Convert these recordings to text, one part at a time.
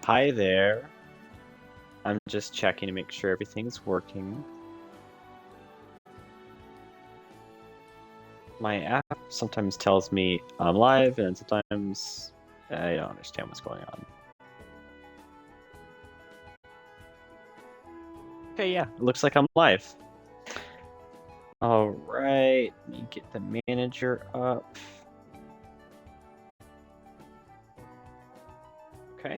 Hi there. I'm just checking to make sure everything's working. My app sometimes tells me I'm live, and sometimes I don't understand what's going on. Okay, yeah, it looks like I'm live. All right, let me get the manager up. Okay.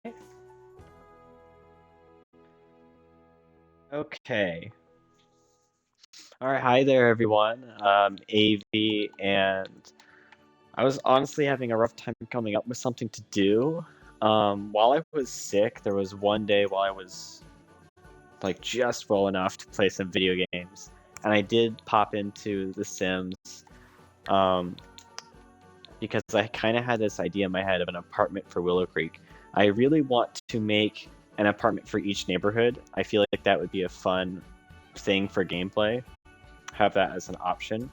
Okay. All right, hi there, everyone. AV, and I was honestly having a rough time coming up with something to do. While I was sick, there was one day while I was like just well enough to play some video games, and I did pop into The Sims, um, because I kind of had this idea in my head of an apartment for Willow Creek. I really want to make an apartment for each neighborhood. I feel like that would be a fun thing for gameplay. Have that as an option.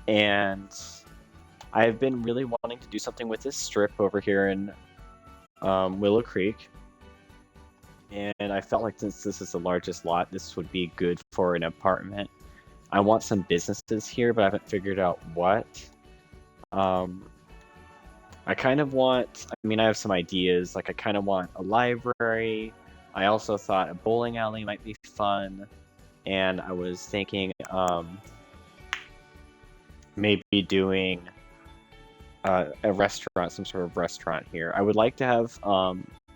And I've been really wanting to do something with this strip over here in Willow Creek. And I felt like since this is the largest lot, this would be good for an apartment. I want some businesses here, but I haven't figured out what. I kind of want, I mean, I have some ideas. Like, I kind of want a library. I also thought a bowling alley might be fun. And I was thinking maybe doing a restaurant, some sort of restaurant here. I would like to have,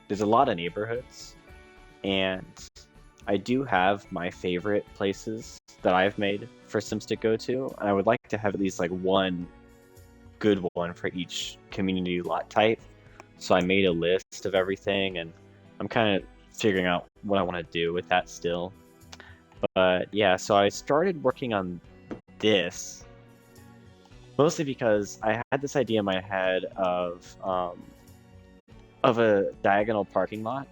there's a lot of neighborhoods, and I do have my favorite places that I've made for Sims to go to, and I would like to have at least like one good one for each community lot type. So I made a list of everything, and I'm kind of figuring out what I want to do with that still. But yeah, so I started working on this mostly because I had this idea in my head of a diagonal parking lot.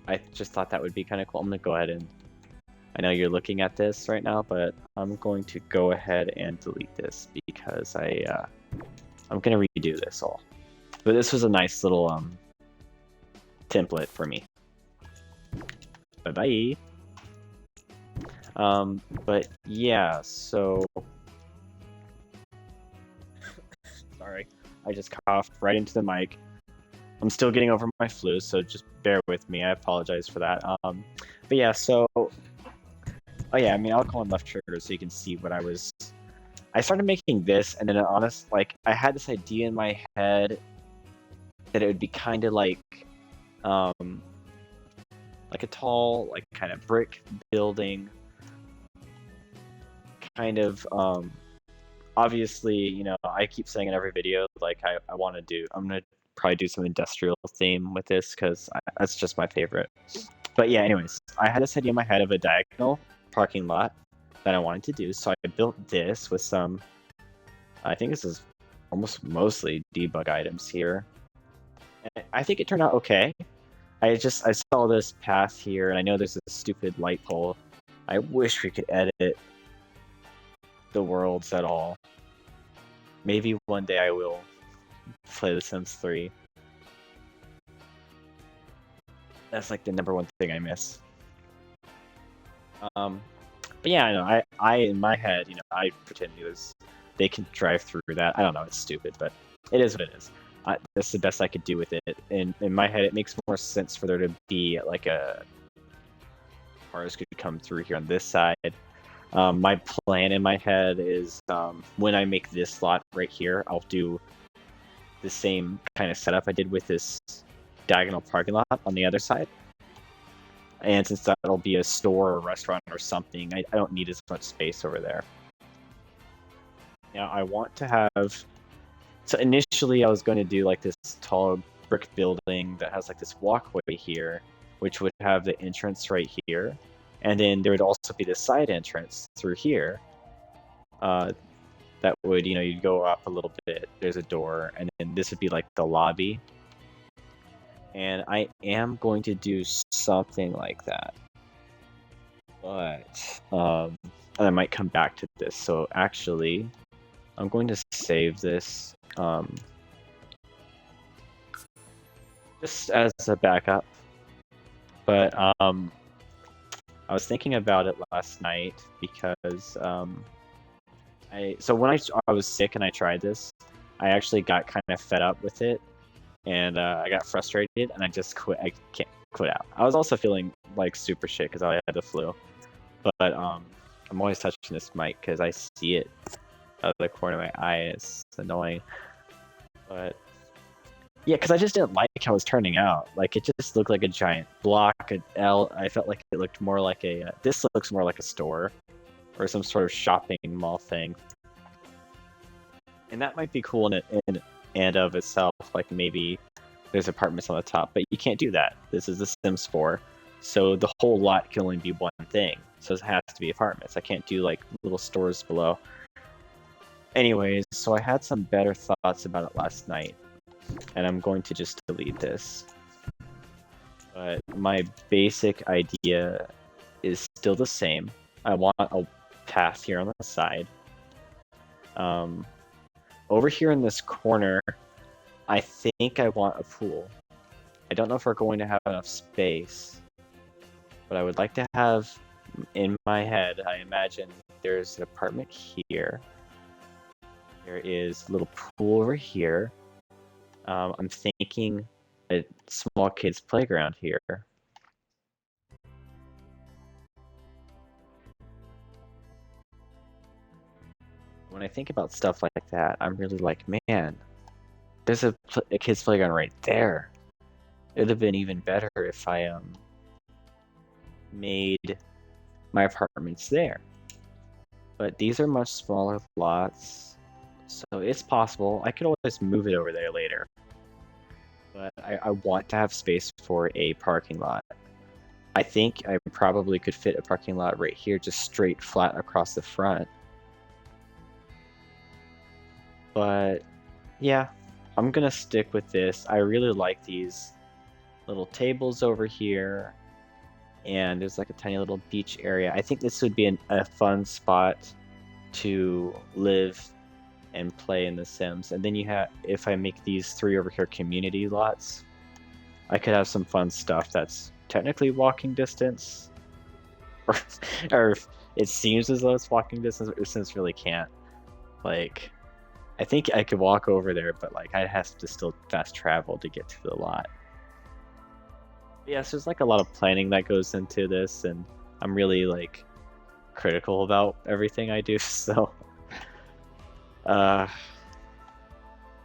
I just thought that would be kind of cool. I'm gonna go ahead and, I know you're looking at this right now, but I'm going to go ahead and delete this because I'm gonna redo this all. But this was a nice little template for me. Bye bye. But yeah, so sorry, I just coughed right into the mic. I'm still getting over my flu, so just bear with me. I apologize for that. But yeah, so oh yeah, I mean, I'll call him left trigger so you can see what I started making this, and then I had this idea in my head that it would be kind of like a tall, like kind of brick building, kind of obviously, you know, I keep saying in every video, like I want to do, I'm gonna probably do some industrial theme with this because that's just my favorite. But yeah, anyways, I had this idea in my head of a diagonal parking lot that I wanted to do, so I built this with some, I think this is almost mostly debug items here. And I think it turned out okay. I saw this path here, and I know there's a stupid light pole. I wish we could edit the worlds at all. Maybe one day I will play The Sims 3. That's like the number one thing I miss. But yeah, I know. I in my head, you know, I pretend they can drive through that. I don't know. It's stupid, but it is what it is. That's the best I could do with it. In my head, it makes more sense for there to be like cars could come through here on this side. My plan in my head is when I make this slot right here, I'll do the same kind of setup I did with this diagonal parking lot on the other side. And since that'll be a store or restaurant or something, I don't need as much space over there. Now I want to have, so initially I was going to do like this tall brick building that has like this walkway here, which would have the entrance right here. And then there would also be the side entrance through here. That would, you know, you'd go up a little bit, there's a door, and then this would be like the lobby. And I am going to do something like that. But, and I might come back to this. So actually, I'm going to save this. just as a backup. But I was thinking about it last night because when I was sick and I tried this, I actually got kind of fed up with it, and I got frustrated, and I just quit. I can't quit out. I was also feeling like super shit because I had the flu, but I'm always touching this mic because I see it out of the corner of my eye. It's annoying, but yeah, because I just didn't like how it was turning out. Like it just looked like a giant block, an L. I felt like it looked more like a. This looks more like a store or some sort of shopping mall thing, and that might be cool in and of itself. Like maybe there's apartments on the top, but you can't do that. This is the Sims 4, so the whole lot can only be one thing. So it has to be apartments. I can't do like little stores below. Anyways, so I had some better thoughts about it last night, and I'm going to just delete this. But my basic idea is still the same. I want a path here on the side. Over here in this corner, I think I want a pool. I don't know if we're going to have enough space, but I would like to have, in my head, I imagine there's an apartment here. There is a little pool over here. I'm thinking a small kid's playground here. When I think about stuff like that, I'm really like, man, there's a kid's playground right there. It would have been even better if I made my apartments there. But these are much smaller lots, so it's possible. I could always move it over there later. But I want to have space for a parking lot. I think I probably could fit a parking lot right here, just straight flat across the front. But yeah, I'm gonna stick with this. I really like these little tables over here, and there's like a tiny little beach area. I think this would be a fun spot to live and play in The Sims. And then you have, if I make these 3 over here community lots, I could have some fun stuff that's technically walking distance, or it seems as though it's walking distance, but Sims really can't. Like, I think I could walk over there, but like I'd have to still fast travel to get to the lot. Yes, there's like a lot of planning that goes into this, and I'm really like critical about everything I do, so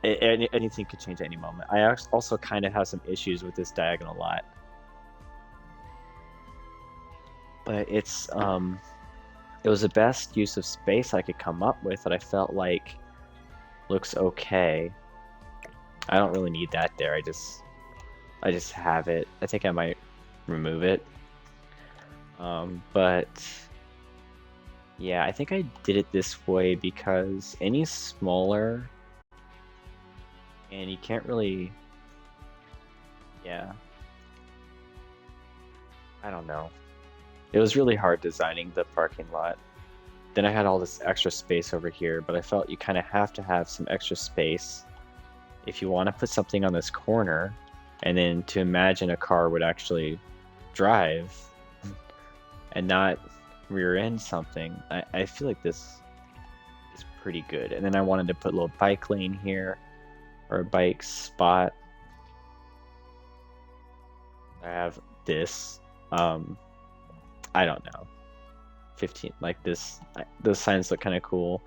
anything could change at any moment. I also kind of have some issues with this diagonal lot, but it was the best use of space I could come up with that I felt like looks okay. I don't really need that there. I just have it. I think I might remove it. But yeah, I think I did it this way because any smaller, and you can't really, yeah, I don't know. It was really hard designing the parking lot. Then I had all this extra space over here, but I felt you kind of have to have some extra space if you want to put something on this corner, and then to imagine a car would actually drive and not rear end something. I feel like this is pretty good. And then I wanted to put a little bike lane here, or a bike spot. I have this. I don't know. 15, like this. Those signs look kind of cool.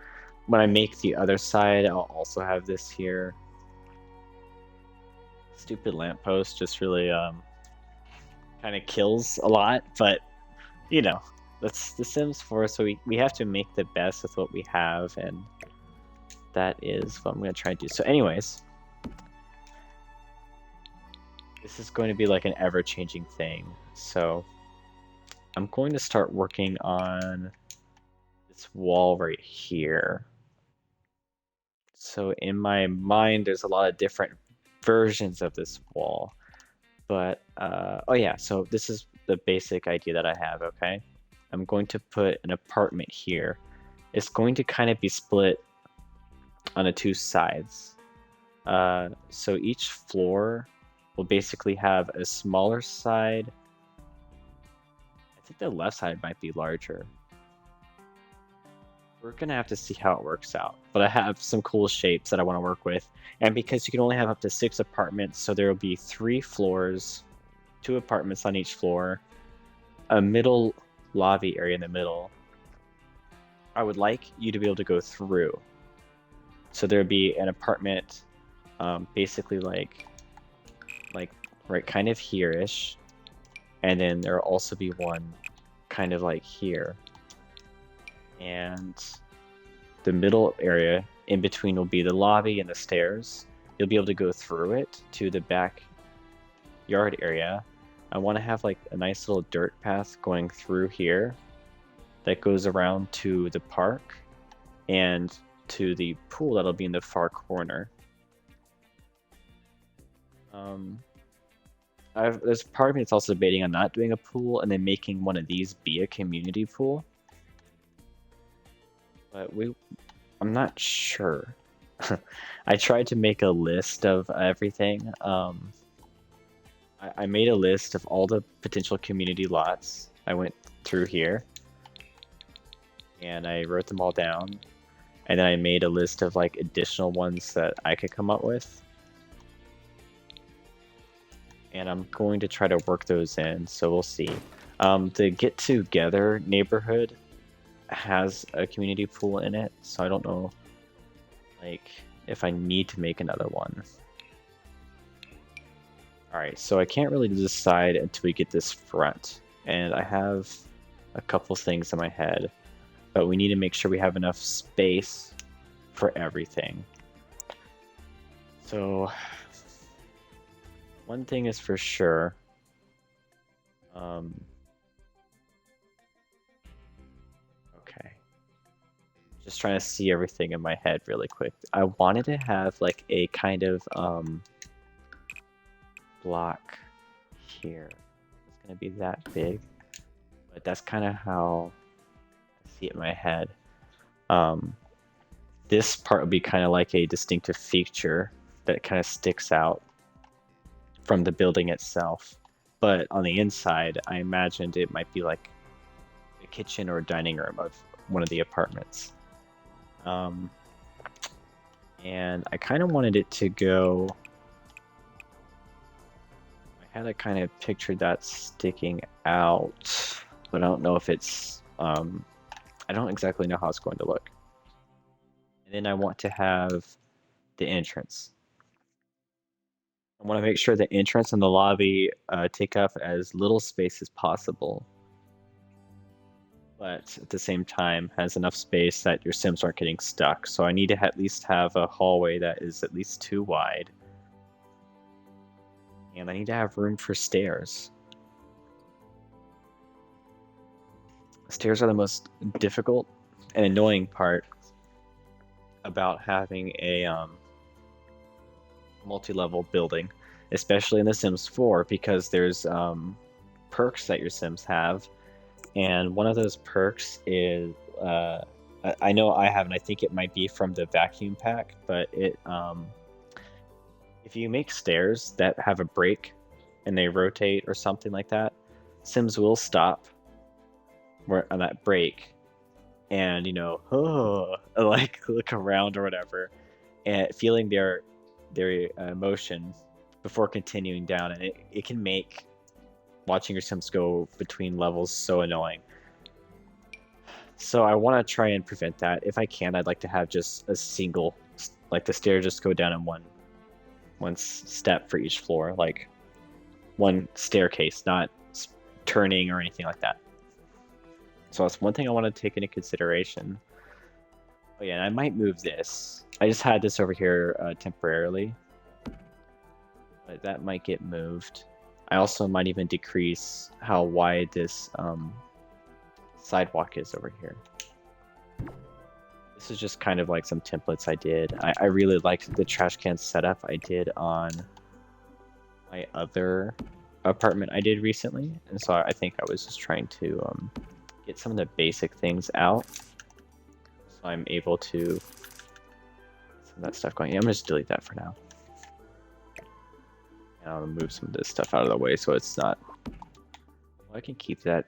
When I make the other side, I'll also have this here. Stupid lamppost just really kind of kills a lot, but you know, that's The Sims 4, so we have to make the best with what we have, and that is what I'm going to try and do. So anyways, this is going to be like an ever-changing thing, so I'm going to start working on this wall right here. So in my mind, there's a lot of different versions of this wall, but oh yeah, so this is the basic idea that I have. Okay, I'm going to put an apartment here. It's going to kind of be split on the 2 sides, so each floor will basically have a smaller side. I think the left side might be larger. We're gonna have to see how it works out. But I have some cool shapes that I want to work with. And because you can only have up to 6 apartments, so there will be 3 floors, 2 apartments on each floor, a middle lobby area in the middle. I would like you to be able to go through. So there'd be an apartment, basically like right kind of here-ish, and then there'll also be one kind of like here. And the middle area in between will be the lobby and the stairs. You'll be able to go through it to the backyard area. I want to have like a nice little dirt path going through here that goes around to the park and to the pool that'll be in the far corner. There's part of me that's also debating on not doing a pool and then making one of these be a community pool. But I'm not sure. I tried to make a list of everything. I made a list of all the potential community lots. I went through here and I wrote them all down. And then I made a list of like additional ones that I could come up with. And I'm going to try to work those in, so we'll see. The Get Together neighborhood has a community pool in it, so I don't know like if I need to make another one. Alright, so I can't really decide until we get this front. And I have a couple things in my head, but we need to make sure we have enough space for everything. So one thing is for sure. Okay. Just trying to see everything in my head really quick. I wanted to have like a kind of block here. It's gonna be that big, but that's kind of how I see it in my head. This part would be kind of like a distinctive feature that kind of sticks out from the building itself. But on the inside, I imagined it might be like the kitchen or dining room of one of the apartments. And I kind of wanted it to go... I had a kind of pictured that sticking out, but I don't know if it's... I don't exactly know how it's going to look. And then I want to have the entrance. I want to make sure the entrance and the lobby take up as little space as possible, but at the same time has enough space that your Sims aren't getting stuck. So I need to at least have a hallway that is at least 2 wide. And I need to have room for stairs. Stairs are the most difficult and annoying part about having a multi-level building, especially in The Sims 4, because there's perks that your Sims have, and one of those perks is I know I have, and I think it might be from the vacuum pack, but it if you make stairs that have a break and they rotate or something like that, Sims will stop on that break and, you know, like look around or whatever, and feeling their emotion before continuing down, and it can make watching your Sims go between levels so annoying. So I want to try and prevent that. If I can, I'd like to have just a single, like the stairs just go down in one step for each floor, like one staircase, not turning or anything like that. So that's one thing I want to take into consideration. Oh yeah, and I might move this. I just had this over here temporarily, but that might get moved. I also might even decrease how wide this sidewalk is over here. This is just kind of like some templates I did. I really liked the trash can setup I did on my other apartment I did recently, and so I think I was just trying to get some of the basic things out, so I'm able to get some of that stuff going. Yeah, I'm gonna just delete that for now. I'll move some of this stuff out of the way so it's not. Well, I can keep that.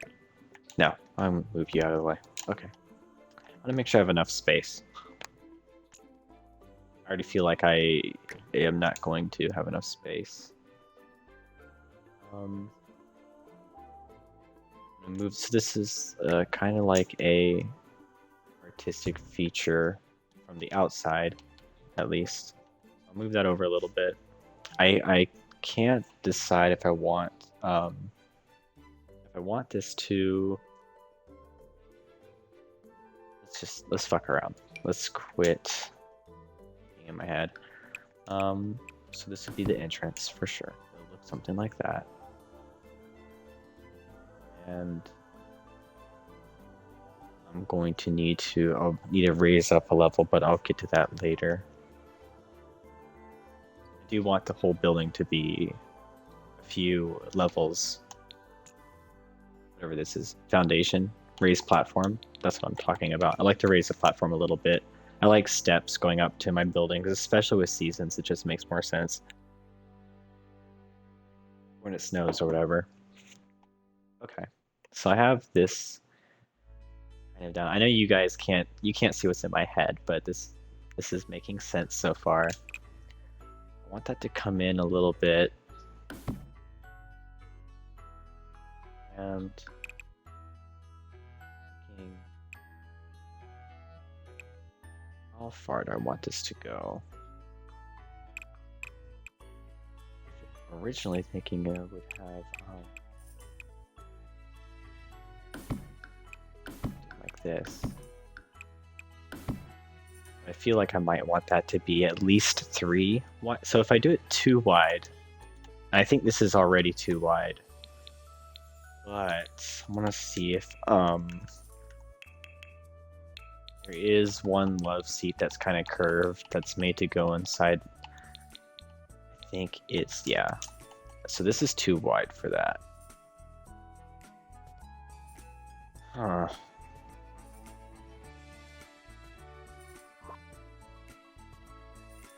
No, I'll move you out of the way. Okay. I want to make sure I have enough space. I already feel like I am not going to have enough space. Move. So this is kind of like a artistic feature from the outside, at least. I'll move that over a little bit. I can't decide if I want this to. Let's fuck around. Let's quit being in my head. So this would be the entrance for sure. It'll look something like that. And I'm going to I'll need to raise up a level, but I'll get to that later. I do want the whole building to be a few levels. Whatever this is, foundation, raised platform. That's what I'm talking about. I like to raise the platform a little bit. I like steps going up to my buildings, especially with seasons. It just makes more sense when it snows or whatever. Okay, so I have this kind of down. I know you guys can't see what's in my head, but this is making sense so far. I want that to come in a little bit. And how far do I want this to go? Originally thinking I would have like this. I feel like I might want that to be at least 3 wide. So if I do it too wide, I think this is already too wide. But I want to see if there is one love seat that's kind of curved that's made to go inside. I think it's, yeah. So this is too wide for that. Huh.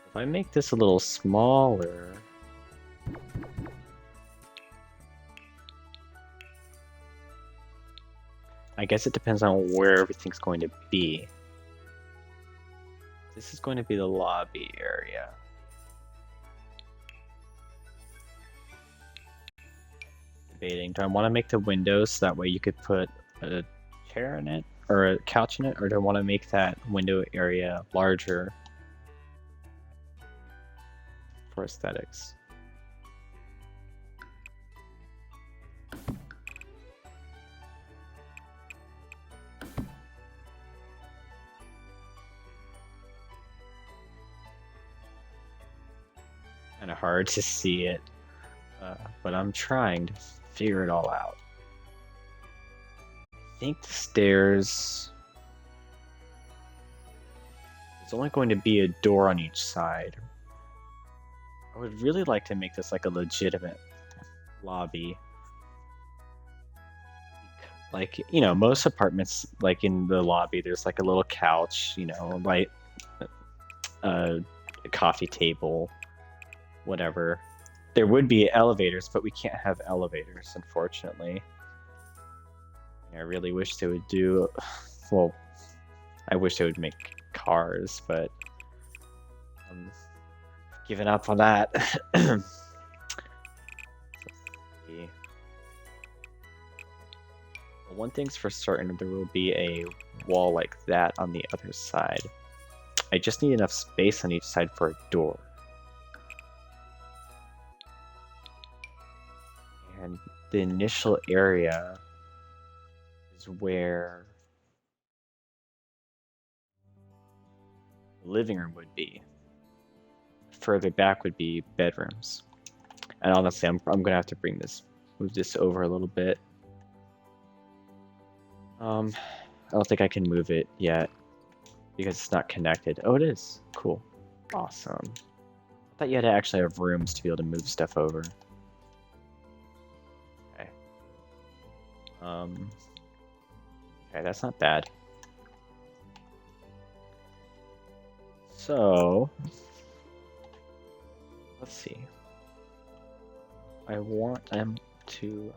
If I make this a little smaller. I guess it depends on where everything's going to be. This is going to be the lobby area. Debating, do I want to make the windows so that way you could put a chair in it or a couch in it, or do I want to make that window area larger for aesthetics? Kind of hard to see it, but I'm trying to figure it all out. I think the stairs, there's only going to be a door on each side. I would really like to make this like a legitimate lobby. Like, you know, most apartments, like in the lobby, there's like a little couch, you know, like a coffee table, whatever. There would be elevators, but we can't have elevators, unfortunately. I really wish they would do, well, I wish they would make cars, but I'm giving up on that. One thing's for certain, there will be a wall like that on the other side. I just need enough space on each side for a door. And the initial area is where the living room would be. Further back would be bedrooms. And honestly, I'm gonna have to move this over a little bit. I don't think I can move it yet because it's not connected. Oh, it is. Cool. Awesome. I thought you had to actually have rooms to be able to move stuff over. Okay. Okay, that's not bad. So, let's see. I want them to...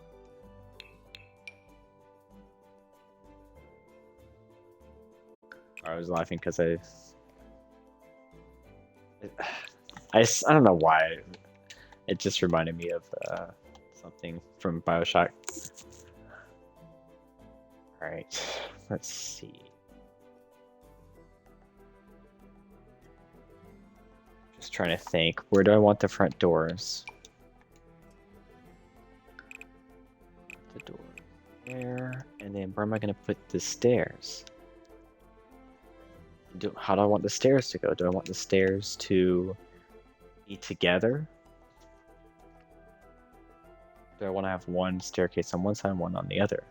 I was laughing because I don't know why. It just reminded me of something from BioShock. Alright, let's see. Just trying to think. Where do I want the front doors? The door there. And then where am I going to put the stairs? How do I want the stairs to go? Do I want the stairs to be together? Do I want to have one staircase on one side and one on the other?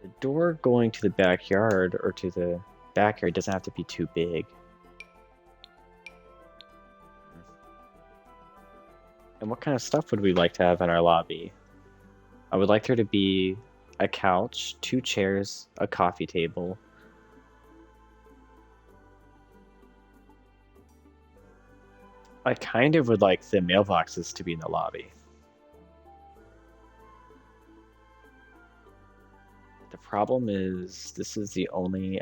The door going to the backyard or to the backyard doesn't have to be too big. And what kind of stuff would we like to have in our lobby? I would like there to be a couch, 2 chairs, a coffee table. I kind of would like the mailboxes to be in the lobby. The problem is this is the only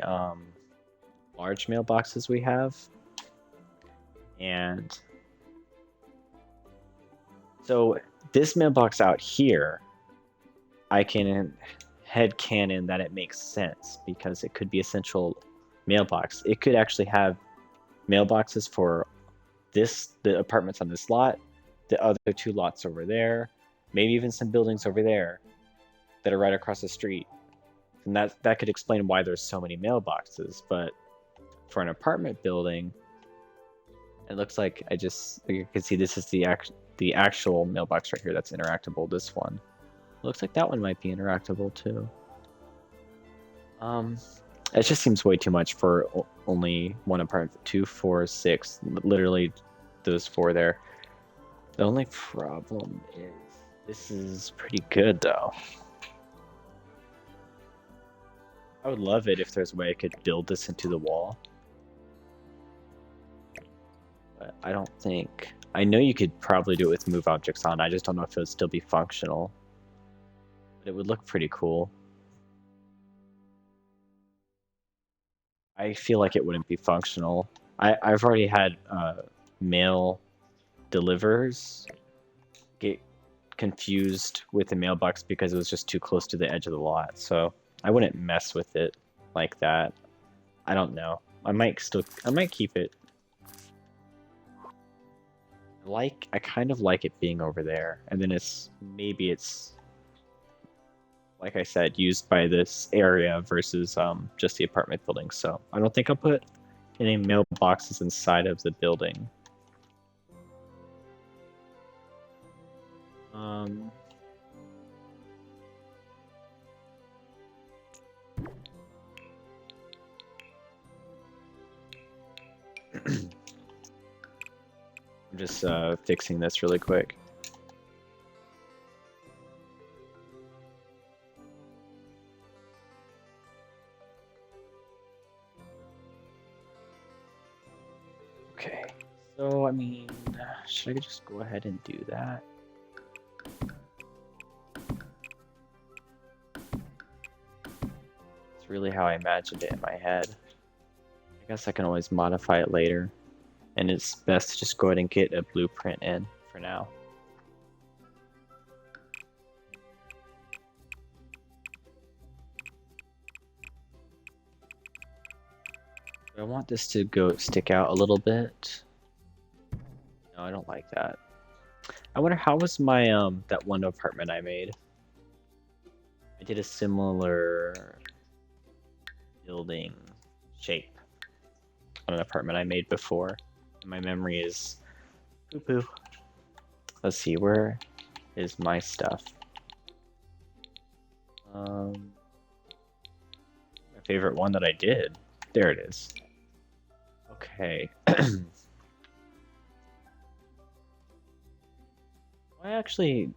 large mailboxes we have. And so this mailbox out here, I can headcanon that it makes sense because it could be a central mailbox. It could actually have mailboxes for the apartments on this lot, the other 2 lots over there, maybe even some buildings over there that are right across the street. And that could explain why there's so many mailboxes. But for an apartment building, it looks like you can see this is the actual mailbox right here that's interactable. This one looks like that one might be interactable too. It just seems way too much for only one apartment. 2, 4, 6, literally those 4 there. The only problem is this is pretty good though. I would love it if there's a way I could build this into the wall. But I don't think... I know you could probably do it with move objects on. I just don't know if it would still be functional. But it would look pretty cool. I feel like it wouldn't be functional. I've already had mail delivers get confused with the mailbox because it was just too close to the edge of the lot. So I wouldn't mess with it like that. I don't know. I might keep it. I kind of like it being over there, and then maybe it's like I said, used by this area versus just the apartment building. So I don't think I'll put any mailboxes inside of the building. I'm just fixing this really quick. Okay, so I mean, should I just go ahead and do that? It's really how I imagined it in my head. I guess I can always modify it later. And it's best to just go ahead and get a blueprint in for now. I want this to stick out a little bit. No, I don't like that. I wonder how was my that one apartment I made. I did a similar building shape on an apartment I made before. My memory is poo-poo. Let's see, where is my stuff? My favorite one that I did. There it is. Okay. I actually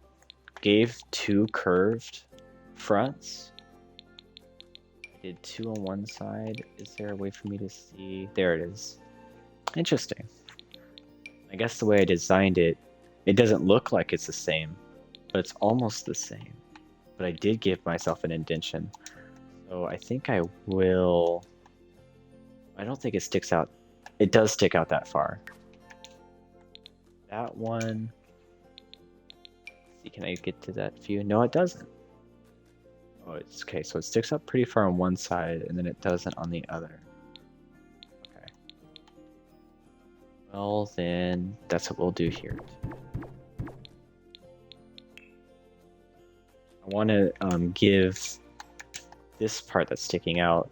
gave 2 curved fronts. I did 2 on one side. Is there a way for me to see? There it is. Interesting. I guess the way I designed it, It doesn't look like it's the same, but it's almost the same. But I did give myself an indentation. So I think I will... I don't think it sticks out. It does stick out that far. That one... Let's see, can I get to that view? No, it doesn't. Oh, it's okay. So it sticks up pretty far on one side, and then it doesn't on the other. Okay. Well, then that's what we'll do here. I want to give this part that's sticking out.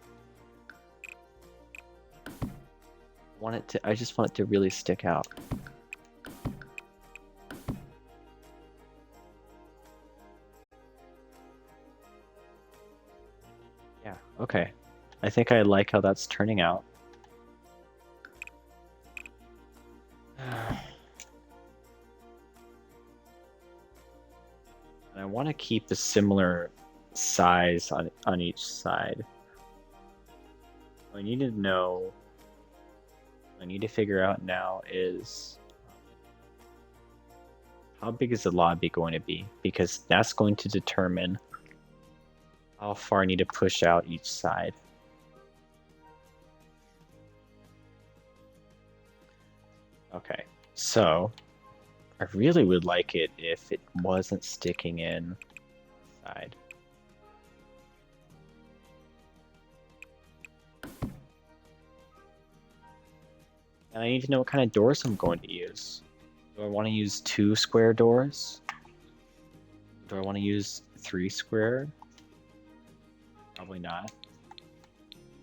I just want it to really stick out. Yeah, okay. I think I like how that's turning out. And I want to keep the similar size on each side. What I need to know, what I need to figure out now is how big is the lobby going to be? Because that's going to determine how far I need to push out each side. Okay, so I really would like it if it wasn't sticking in the side. And I need to know what kind of doors I'm going to use. Do I want to use 2 square doors? Do I want to use 3 square? Probably not.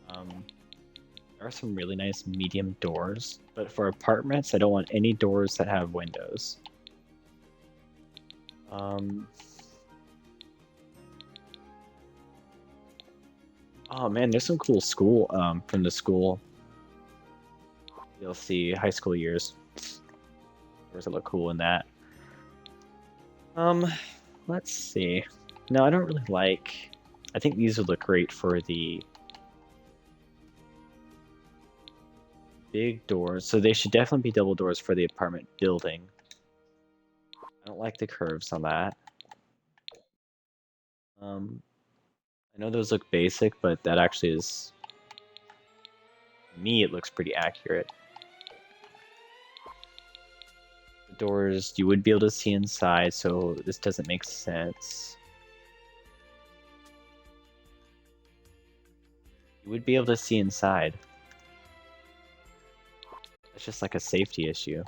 There are some really nice medium doors, but for apartments, I don't want any doors that have windows. Oh man, there's some cool school from the school. You'll see high school years. Doors that look cool in that. Let's see. No, I don't really like. I think these would look great for the big doors. So they should definitely be double doors for the apartment building. I don't like the curves on that. I know those look basic, but that actually is, to me, it looks pretty accurate. The doors, you would be able to see inside, so this doesn't make sense. You would be able to see inside. It's just like a safety issue.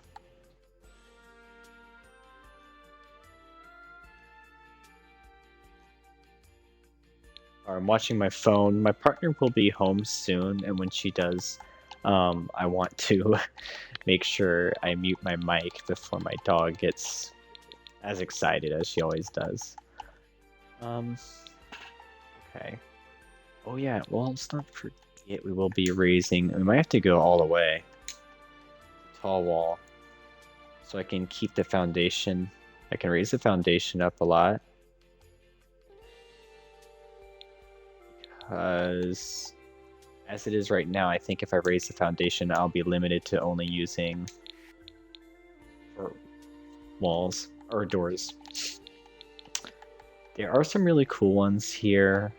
I'm watching my phone. My partner will be home soon, and when she does, I want to make sure I mute my mic before my dog gets as excited as she always does. Okay. Oh yeah, well, let's not forget we will be raising... We might have to go all the way. Tall wall. So I can keep the foundation... I can raise the foundation up a lot. Because as it is right now, I think if I raise the foundation, I'll be limited to only using walls or doors. There are some really cool ones here.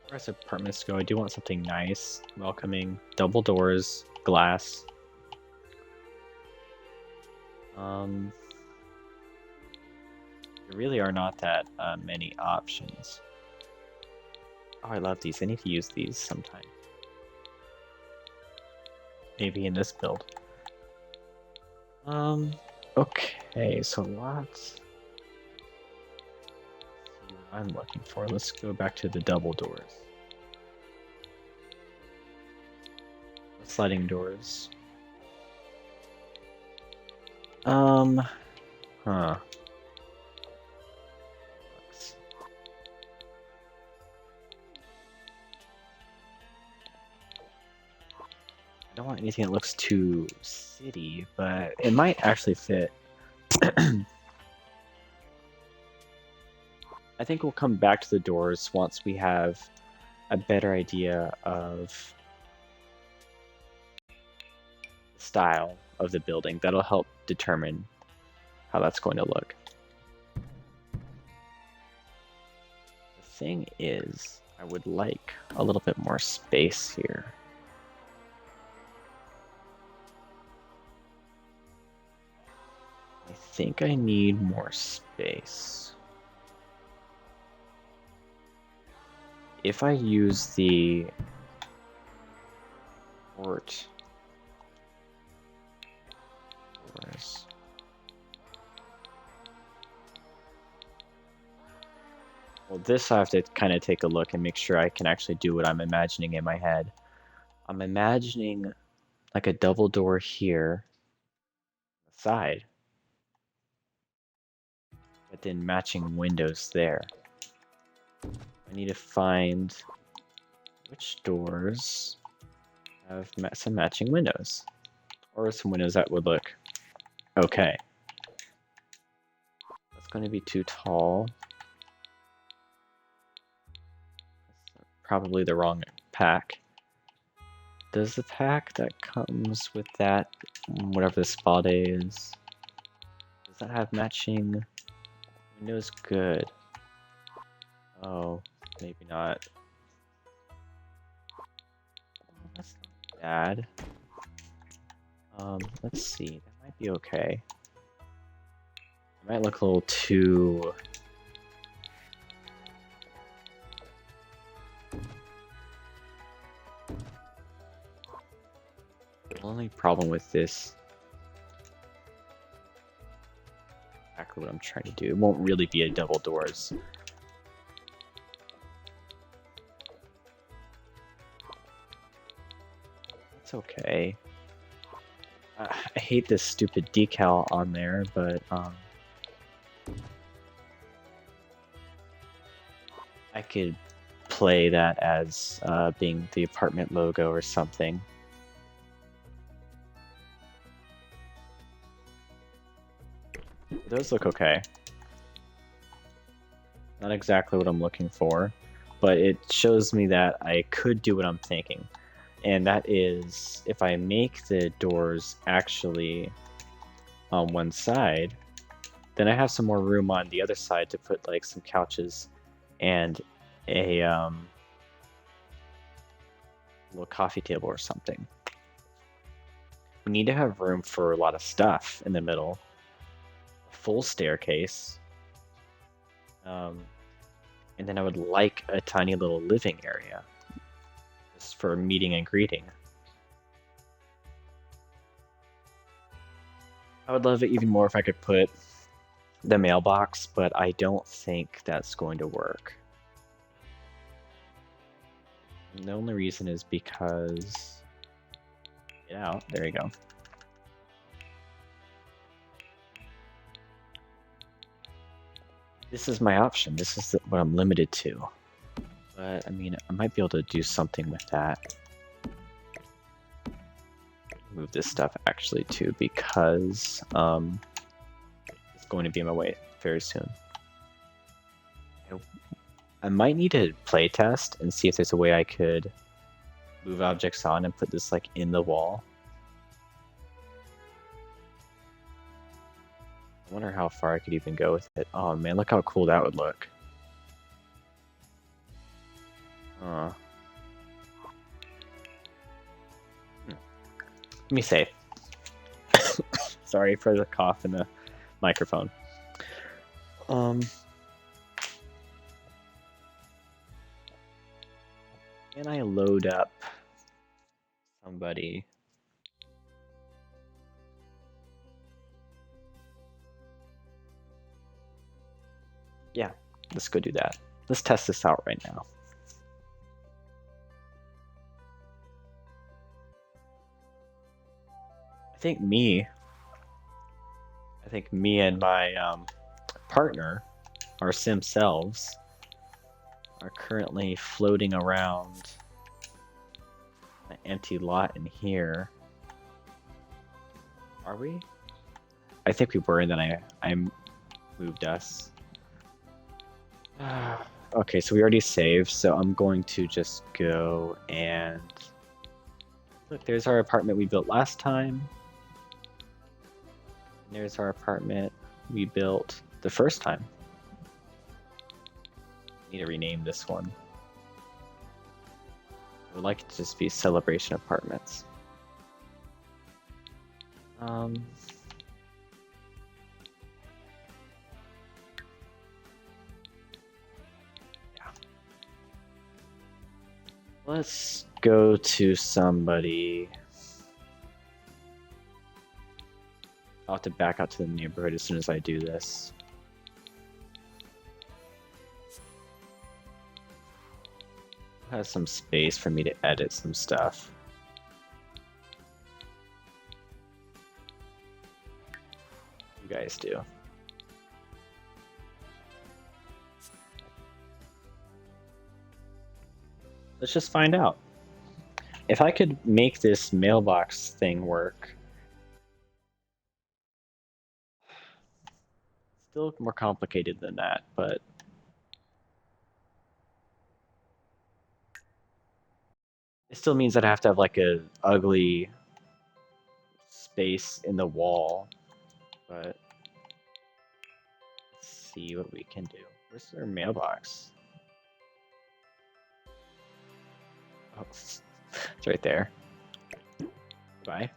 As far as apartments go, I do want something nice, welcoming, double doors, glass. There really are not that many options. Oh, I love these. I need to use these sometime. Maybe in this build. Okay, so let's see what I'm looking for. Let's go back to the double doors. Sliding doors. Huh. I don't want anything that looks too city, but it might actually fit. I think we'll come back to the doors once we have a better idea of style of the building. That'll help determine how that's going to look. The thing is, I would like a little bit more space here. I think I need more space. If I use the port doors, well, this I have to kind of take a look and make sure I can actually do what I'm imagining in my head. I'm imagining like a double door here, on the side, but then matching windows there. I need to find which doors have some matching windows, or some windows that would look okay. That's going to be too tall. Probably the wrong pack. Does the pack that comes with that, whatever the spade is, does that have matching windows? Good. Oh, maybe not. That's not bad. Let's see. That might be okay. It might look a little too... The only problem with this, exactly what I'm trying to do, it won't really be a double doors. It's okay. I hate this stupid decal on there, but I could play that as being the apartment logo or something. Those look okay. Not exactly what I'm looking for, but it shows me that I could do what I'm thinking. And that is, if I make the doors actually on one side, then I have some more room on the other side to put like some couches and a little coffee table or something. We need to have room for a lot of stuff in the middle. Full staircase. And then I would like a tiny little living area. Just for meeting and greeting. I would love it even more if I could put the mailbox, but I don't think that's going to work. And the only reason is because... Get out. There you go. This is my option. This is what I'm limited to. But, I mean, I might be able to do something with that. Move this stuff, actually, too, because it's going to be in my way very soon. I might need to play test and see if there's a way I could move objects on and put this, like, in the wall. I wonder how far I could even go with it. Oh man, look how cool that would look. Let me save. Sorry for the cough in the microphone. Can I load up somebody? Yeah, let's go do that. Let's test this out right now. I think me and my partner, our sim selves, are currently floating around an empty lot in here. Are we? I think we were, and then I moved us. Okay, so we already saved, so I'm going to just go and... Look, there's our apartment we built last time. And there's our apartment we built the first time. Need to rename this one. I would like it to just be Celebration Apartments. Yeah. Let's go to somebody. I'll have to back out to the neighborhood as soon as I do this. Has some space for me to edit some stuff. You guys do. Let's just find out. If I could make this mailbox thing work. Still more complicated than that, but it still means that I have to have like a ugly space in the wall. But let's see what we can do. Where's their mailbox? Oh, it's right there. Bye.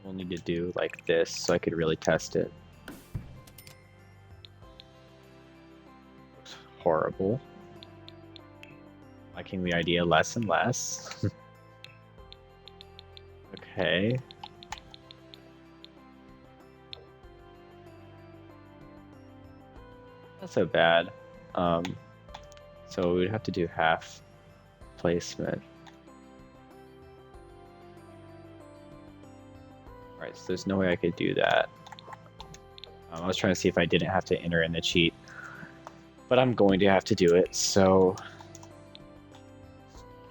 We'll need to do like this so I could really test it. Looks horrible. Liking the idea less and less. Okay. Not so bad. So we'd have to do half placement. Alright, so there's no way I could do that. I was trying to see if I didn't have to enter in the cheat. But I'm going to have to do it, so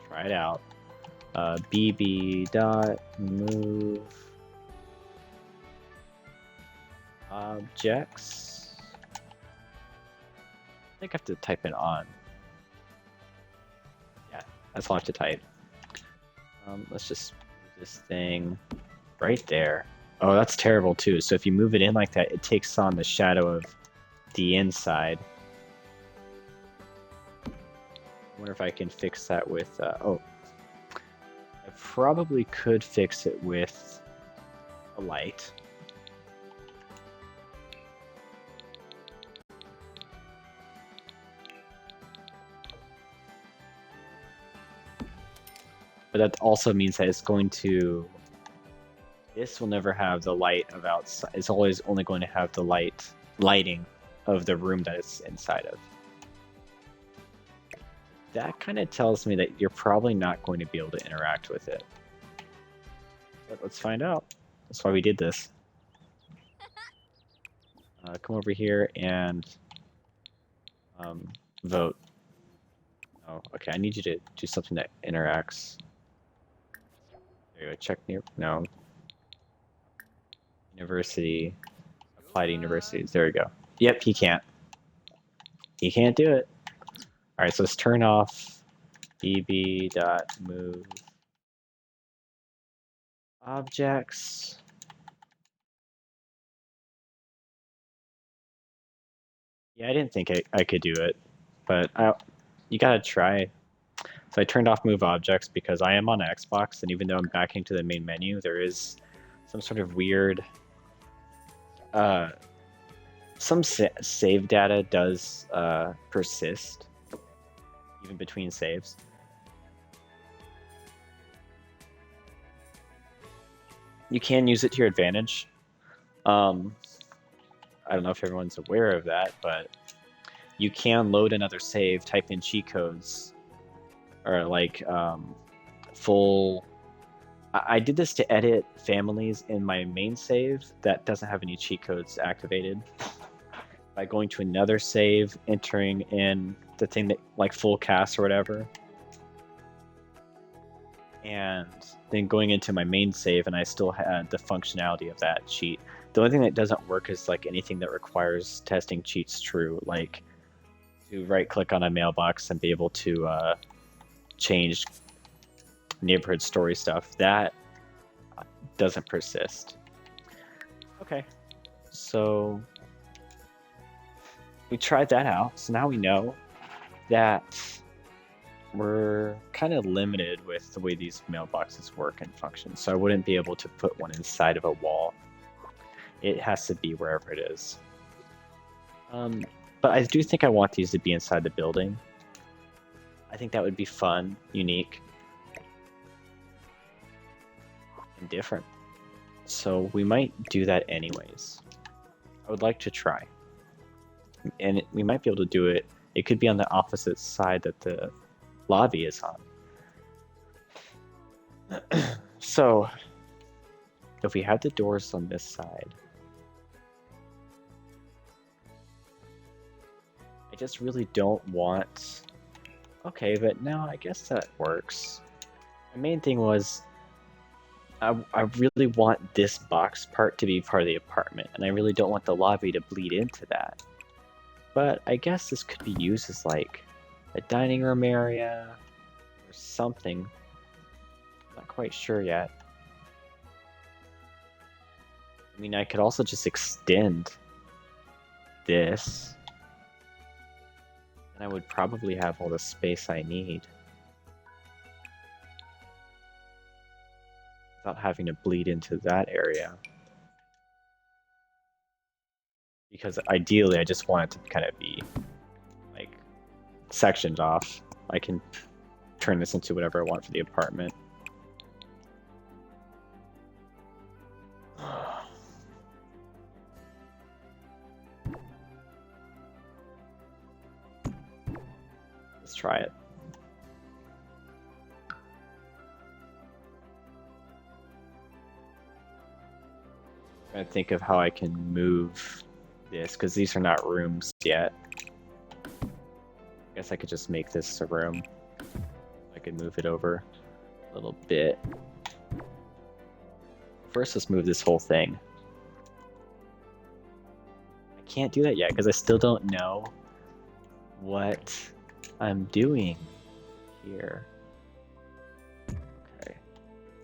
try it out. bb dot move objects. I think I have to type it on. Yeah, that's all I have to type. Let's just move this thing right there. Oh, that's terrible too. So if you move it in like that, it takes on the shadow of the inside. I wonder if I can fix that with, oh. I probably could fix it with a light. But that also means that it's going to... This will never have the light of outside. It's always only going to have the lighting of the room that it's inside of. That kind of tells me that you're probably not going to be able to interact with it. But let's find out. That's why we did this. Come over here and vote. Oh, okay. I need you to do something that interacts. There you go. Check near. No. University. Apply to universities. There we go. Yep, he can't. He can't do it. Alright, so let's turn off bb.move objects. Yeah, I didn't think I could do it, but you gotta try. So I turned off move objects because I am on Xbox, and even though I'm backing to the main menu, there is some sort of weird some save data does persist even between saves. You can use it to your advantage. I don't know if everyone's aware of that, but you can load another save, type in cheat codes, or like full... I did this to edit families in my main save that doesn't have any cheat codes activated. By going to another save, entering in the thing that, like full cast or whatever. And then going into my main save, and I still had the functionality of that cheat. The only thing that doesn't work is like anything that requires testing cheats true, like to right click on a mailbox and be able to change neighborhood story stuff. That doesn't persist. Okay, so we tried that out. So now we know that we're kind of limited with the way these mailboxes work and function. So I wouldn't be able to put one inside of a wall. It has to be wherever it is. But I do think I want these to be inside the building. I think that would be fun, unique, and different. So we might do that anyways. I would like to try. And we might be able to do it. It could be on the opposite side that the lobby is on. So if we had the doors on this side, I just really don't want... Okay, but no, I guess that works. My main thing was I really want this box part to be part of the apartment, and I really don't want the lobby to bleed into that. But I guess this could be used as like a dining room area or something. Not quite sure yet. I mean, I could also just extend this, and I would probably have all the space I need without having to bleed into that area. Because ideally, I just want it to kind of be like sectioned off. I can turn this into whatever I want for the apartment. Let's try it. I'm trying to think of how I can move this, because these are not rooms yet. I guess I could just make this a room. I could move it over a little bit. First, let's move this whole thing. I can't do that yet because I still don't know what I'm doing here. Okay,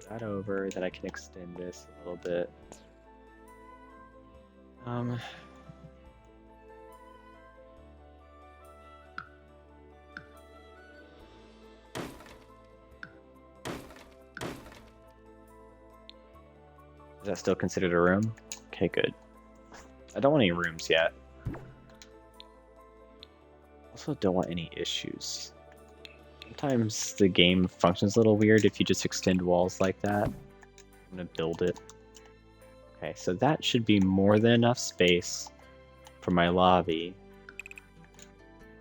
that over, then I can extend this a little bit. Is that still considered a room? Okay, good. I don't want any rooms yet. Also don't want any issues. Sometimes the game functions a little weird if you just extend walls like that. I'm gonna build it. Okay, so that should be more than enough space for my lobby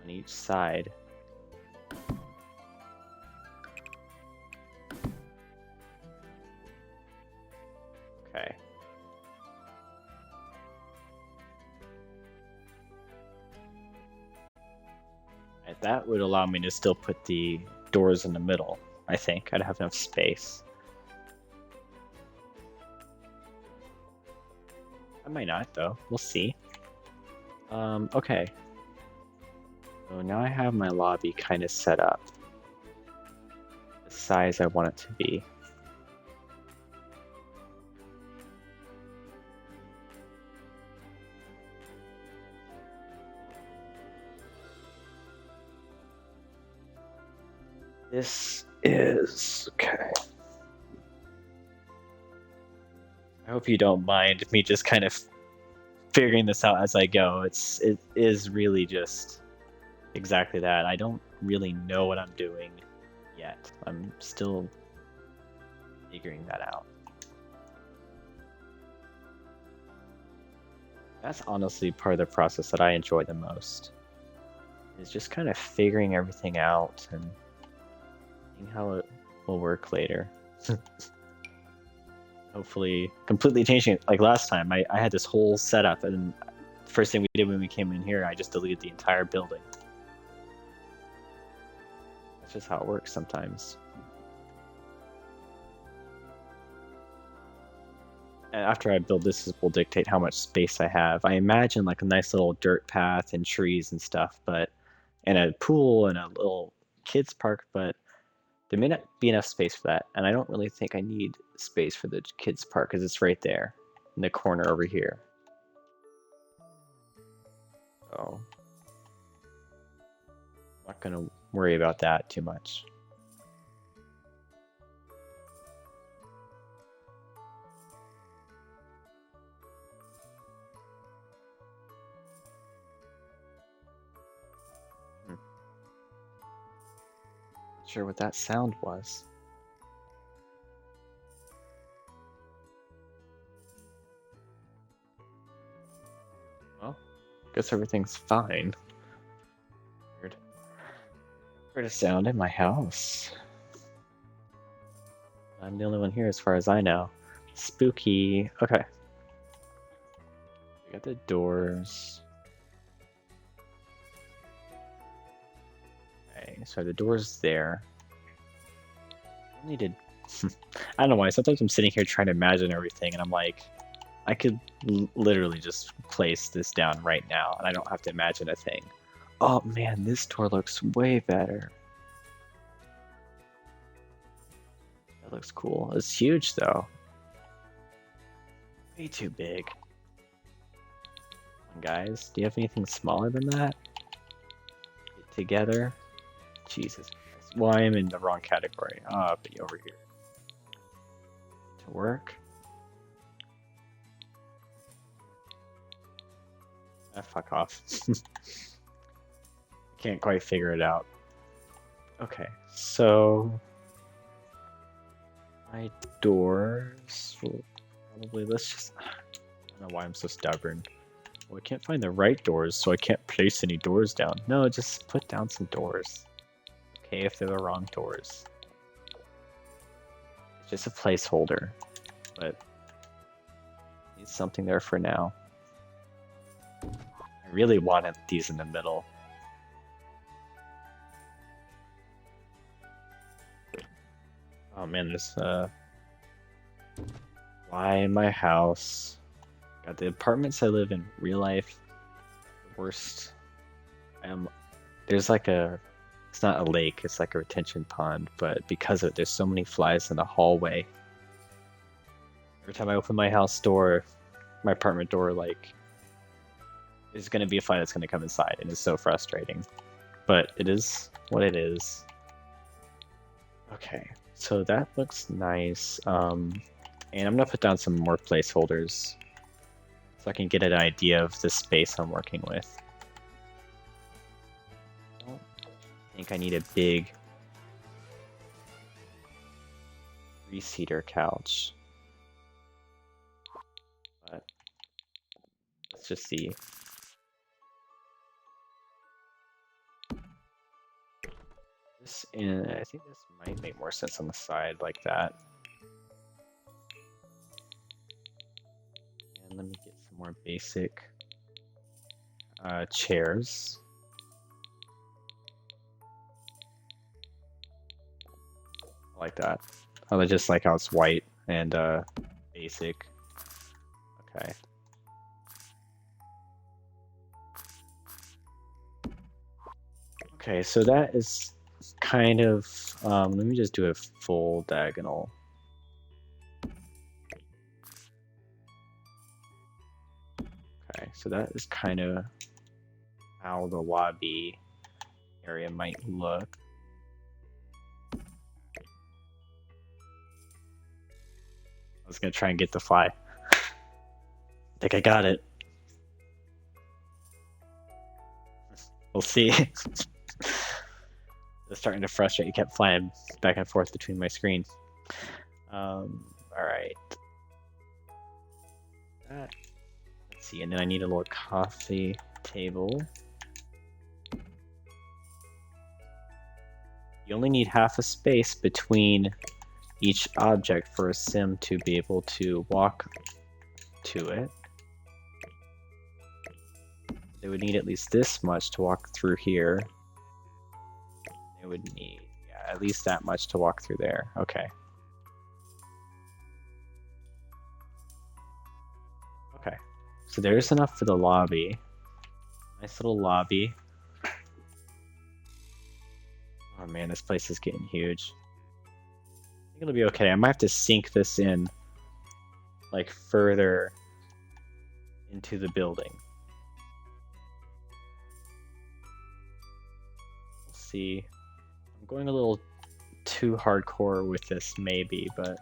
on each side. Okay. And that would allow me to still put the doors in the middle, I think. I'd have enough space. I might not, though. We'll see. Okay. So now I have my lobby kind of set up. The size I want it to be. This is... okay. I hope you don't mind me just kind of figuring this out as I go. It is really just exactly that. I don't really know what I'm doing yet. I'm still figuring that out. That's honestly part of the process that I enjoy the most. Is just kind of figuring everything out and seeing how it will work later. Hopefully completely changing it. Like last time, I had this whole setup, and first thing we did when we came in here, I just deleted the entire building. That's just how it works sometimes. And after I build this will dictate how much space I have. I imagine like a nice little dirt path and trees and stuff, but and a pool and a little kids park, but there may not be enough space for that, and I don't really think I need space for the kids park because it's right there in the corner over here. So I'm not gonna worry about that too much. Not sure what that sound was. Well, guess everything's fine. Weird. Heard a sound in my house. I'm the only one here as far as I know. Spooky. Okay. We got the doors. Okay, so the door's there. I needed. I don't know why. Sometimes I'm sitting here trying to imagine everything, and I'm like, I could literally just place this down right now, and I don't have to imagine a thing. Oh man, this door looks way better. That looks cool. It's huge though. Way too big. Guys, do you have anything smaller than that? Get together. Jesus Christ. Well, I am in the wrong category. I'll be over here. To work. Ah, fuck off. Can't quite figure it out. Okay, so my doors will probably, let's just, I don't know why I'm so stubborn. Well, I can't find the right doors, so I can't place any doors down. No, just put down some doors. Okay, if they're the wrong doors. It's just a placeholder, but need something there for now. I really wanted these in the middle. Oh man, there's fly in my house. God, the apartments I live in real life, the worst. There's like it's not a lake, it's like a retention pond, but because of it, there's so many flies in the hallway. Every time I open my house door, my apartment door, like, there's gonna be a fly that's gonna come inside, and it's so frustrating. But it is what it is. Okay, so that looks nice. And I'm gonna put down some more placeholders so I can get an idea of the space I'm working with. I don't think I need a big 3-seater couch. But let's just see. I think this might make more sense on the side like that. And let me get some more basic chairs. I like that. I just like how it's white and basic. Okay. Okay, so that is kind of, let me just do a full diagonal. Okay, so that is kind of how the lobby area might look. I was gonna try and get the fly. I think I got it. We'll see. It's starting to frustrate. You kept flying back and forth between my screen. All right. Let's see, and then I need a little coffee table. You only need half a space between each object for a sim to be able to walk to it. They would need at least this much to walk through here. They would need, yeah, at least that much to walk through there. Okay. Okay. So there's enough for the lobby. Nice little lobby. Oh man, this place is getting huge. I think it'll be okay. I might have to sink this in, like, further into the building. We'll see. I'm going a little too hardcore with this, maybe, but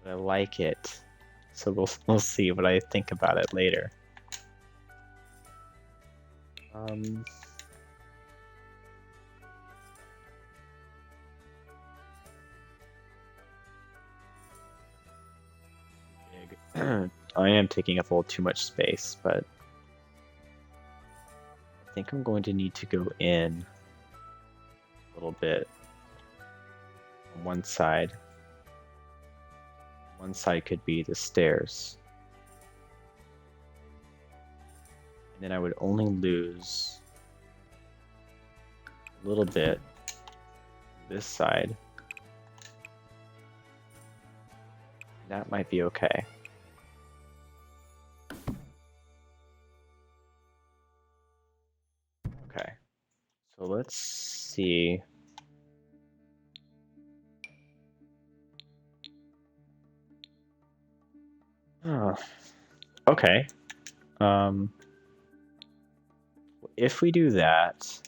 I like it. So we'll see what I think about it later. I am taking up a little too much space, but I think I'm going to need to go in a little bit on one side. One side could be the stairs. And then I would only lose a little bit this side. That might be okay. Okay, so let's see. Oh, okay. If we do that,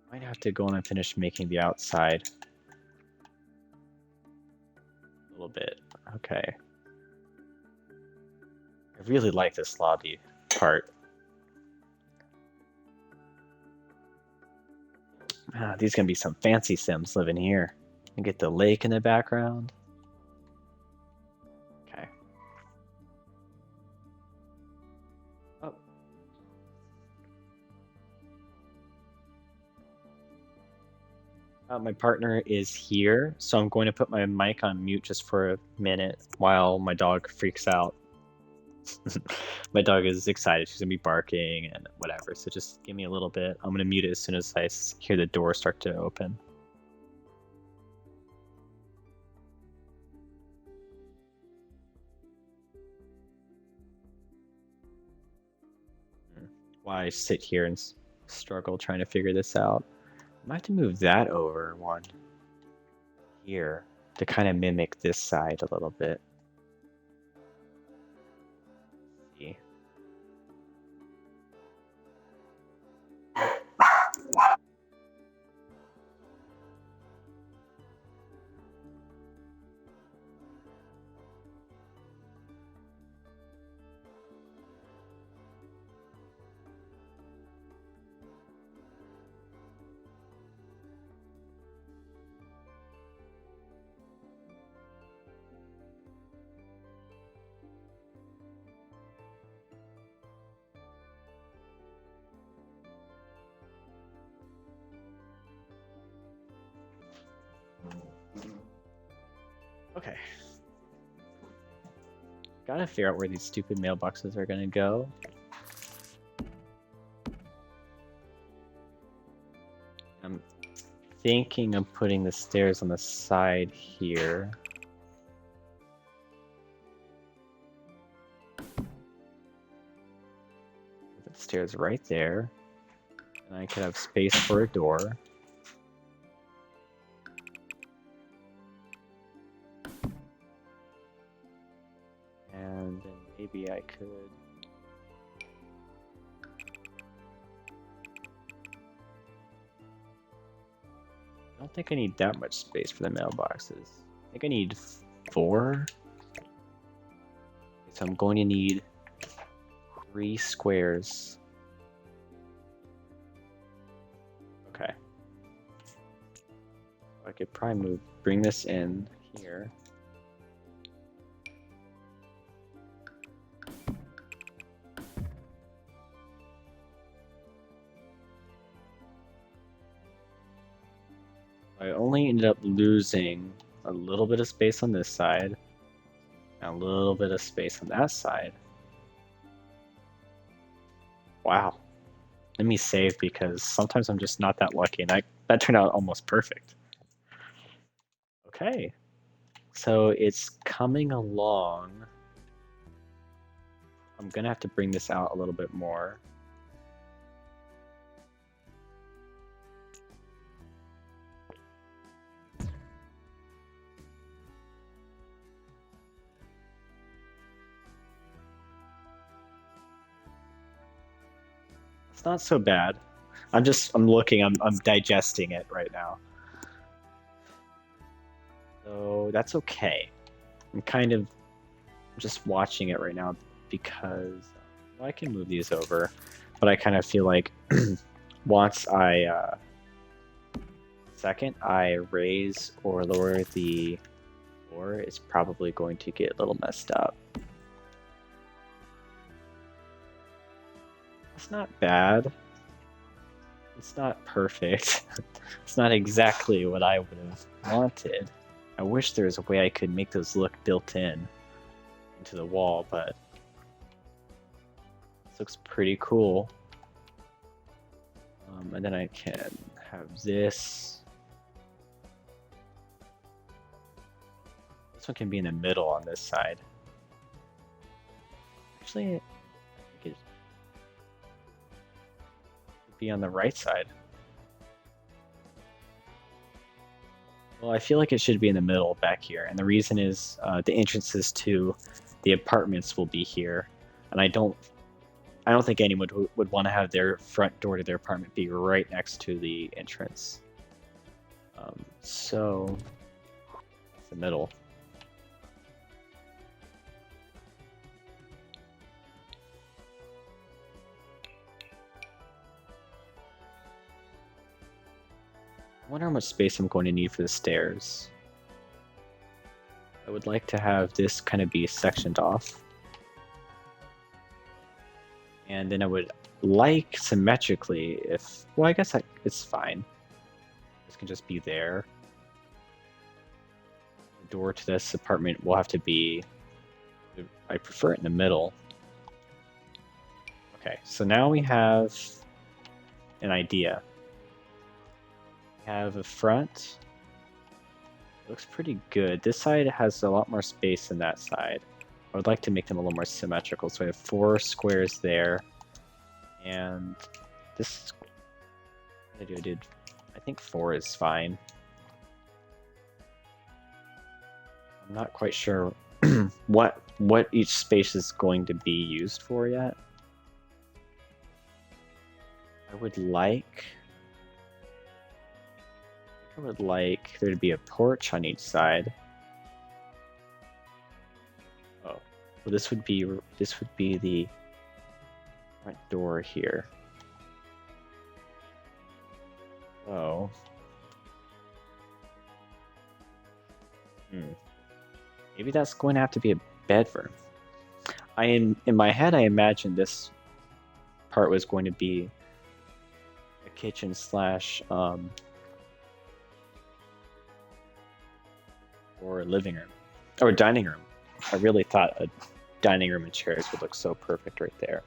I might have to go and finish making the outside a little bit. Okay. I really like this lobby part. These are gonna be some fancy Sims living here. And get the lake in the background. Okay. Oh. My partner is here, so I'm going to put my mic on mute just for a minute while my dog freaks out. My dog is excited. She's gonna be barking and whatever, so just give me a little bit. I'm gonna mute it as soon as I hear the door start to open. Why sit here and struggle trying to figure this out? I might have to move that over one here to kind of mimic this side a little bit. See. Okay. Gotta figure out where these stupid mailboxes are gonna go. I'm thinking of putting the stairs on the side here. Put the stairs right there. And I could have space for a door. And then maybe I could... I don't think I need that much space for the mailboxes. I think I need 4. So I'm going to need 3 squares. Okay. I could probably bring this in here. I only ended up losing a little bit of space on this side, and a little bit of space on that side. Wow. Let me save because sometimes I'm just not that lucky, and that turned out almost perfect. Okay. So it's coming along. I'm gonna have to bring this out a little bit more. It's not so bad. I'm looking, I'm digesting it right now. So that's okay. I'm kind of just watching it right now because well, I can move these over, but I kind of feel like once second I raise or lower the floor, it's probably going to get a little messed up. It's not bad. It's not perfect. It's not exactly what I would have wanted. I wish there was a way I could make those look built in into the wall, but this looks pretty cool. And then I can have this. This one can be in the middle on this side. Actually, I think it could be on the right side. Well, I feel like it should be in the middle back here, and the reason is the entrances to the apartments will be here, and I don't think anyone would want to have their front door to their apartment be right next to the entrance. So it's the middle. I wonder how much space I'm going to need for the stairs. I would like to have this kind of be sectioned off. And then I would like symmetrically if, well, I guess it's fine. This can just be there. The door to this apartment will have to be, I prefer it in the middle. Okay, so now we have an idea. We have a front. It looks pretty good. This side has a lot more space than that side. I would like to make them a little more symmetrical. So I have 4 squares there. And this, I think 4 is fine. I'm not quite sure what each space is going to be used for yet. I would like there to be a porch on each side. Oh, well, this would be the front door here. Oh. Maybe that's going to have to be a bedroom. In my head, I imagined this part was going to be a kitchen slash or a living room or a dining room. I really thought a dining room and chairs would look so perfect right there.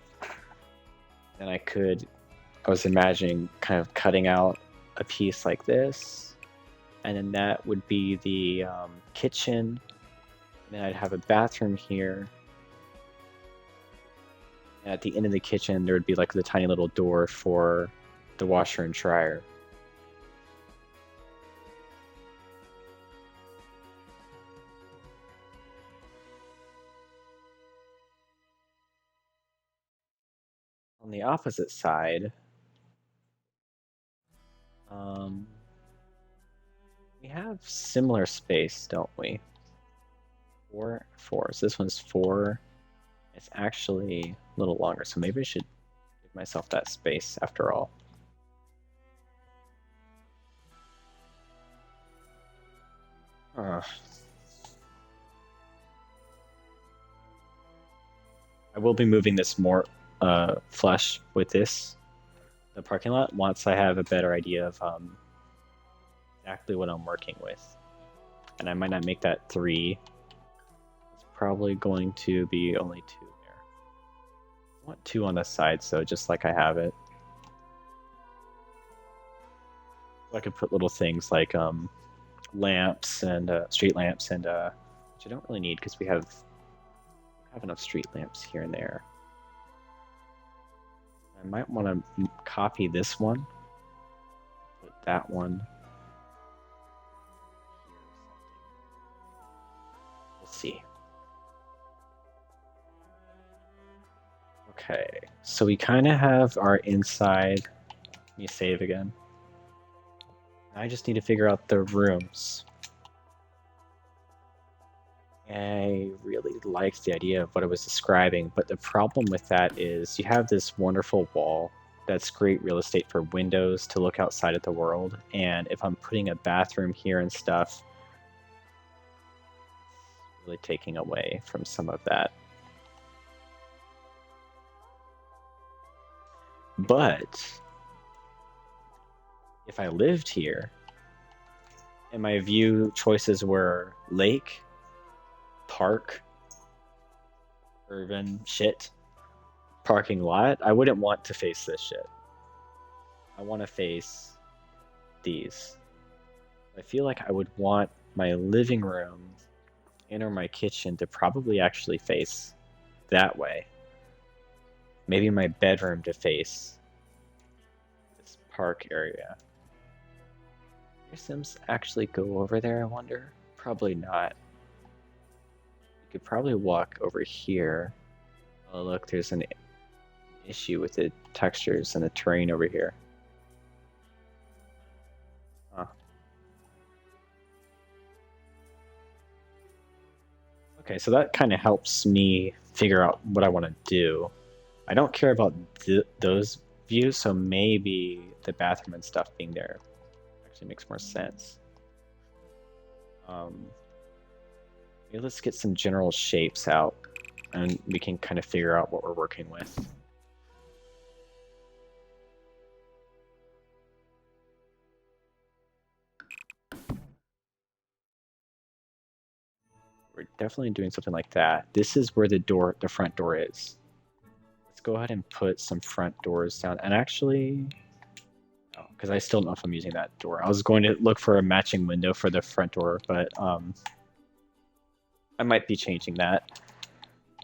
And I was imagining kind of cutting out a piece like this, and then that would be the kitchen, and then I'd have a bathroom here. And at the end of the kitchen, there would be like the tiny little door for the washer and dryer. On the opposite side, we have similar space, don't we? 4, 4. So this one's 4. It's actually a little longer, so maybe I should give myself that space after all. I will be moving this more flush with the parking lot, once I have a better idea of exactly what I'm working with. And I might not make that 3. It's probably going to be only 2 there. I want 2 on the side, so just like I have it. So I could put little things like lamps and street lamps, and which I don't really need because we have enough street lamps here and there. I might want to copy this one, put that one here or something. We'll see. Okay, so we kind of have our inside. Let me save again. I just need to figure out the rooms. I really liked the idea of what I was describing, but the problem with that is you have this wonderful wall that's great real estate for windows to look outside at the world, and if I'm putting a bathroom here and stuff, it's really taking away from some of that. But if I lived here and my view choices were lake, park, urban shit, parking lot, I wouldn't want to face this shit. I want to face these. I feel like I would want my living room and or my kitchen to probably actually face that way. Maybe my bedroom to face this park area. Your Sims actually go over there, I wonder? Probably not. You could probably walk over here. Oh look, there's an issue with the textures and the terrain over here. Huh. Okay, so that kind of helps me figure out what I want to do. I don't care about those views, so maybe the bathroom and stuff being there actually makes more sense. Maybe let's get some general shapes out, and we can kind of figure out what we're working with. We're definitely doing something like that. This is where the front door is. Let's go ahead and put some front doors down. And actually, no, because I still don't know if I'm using that door. I was going to look for a matching window for the front door, but I might be changing that.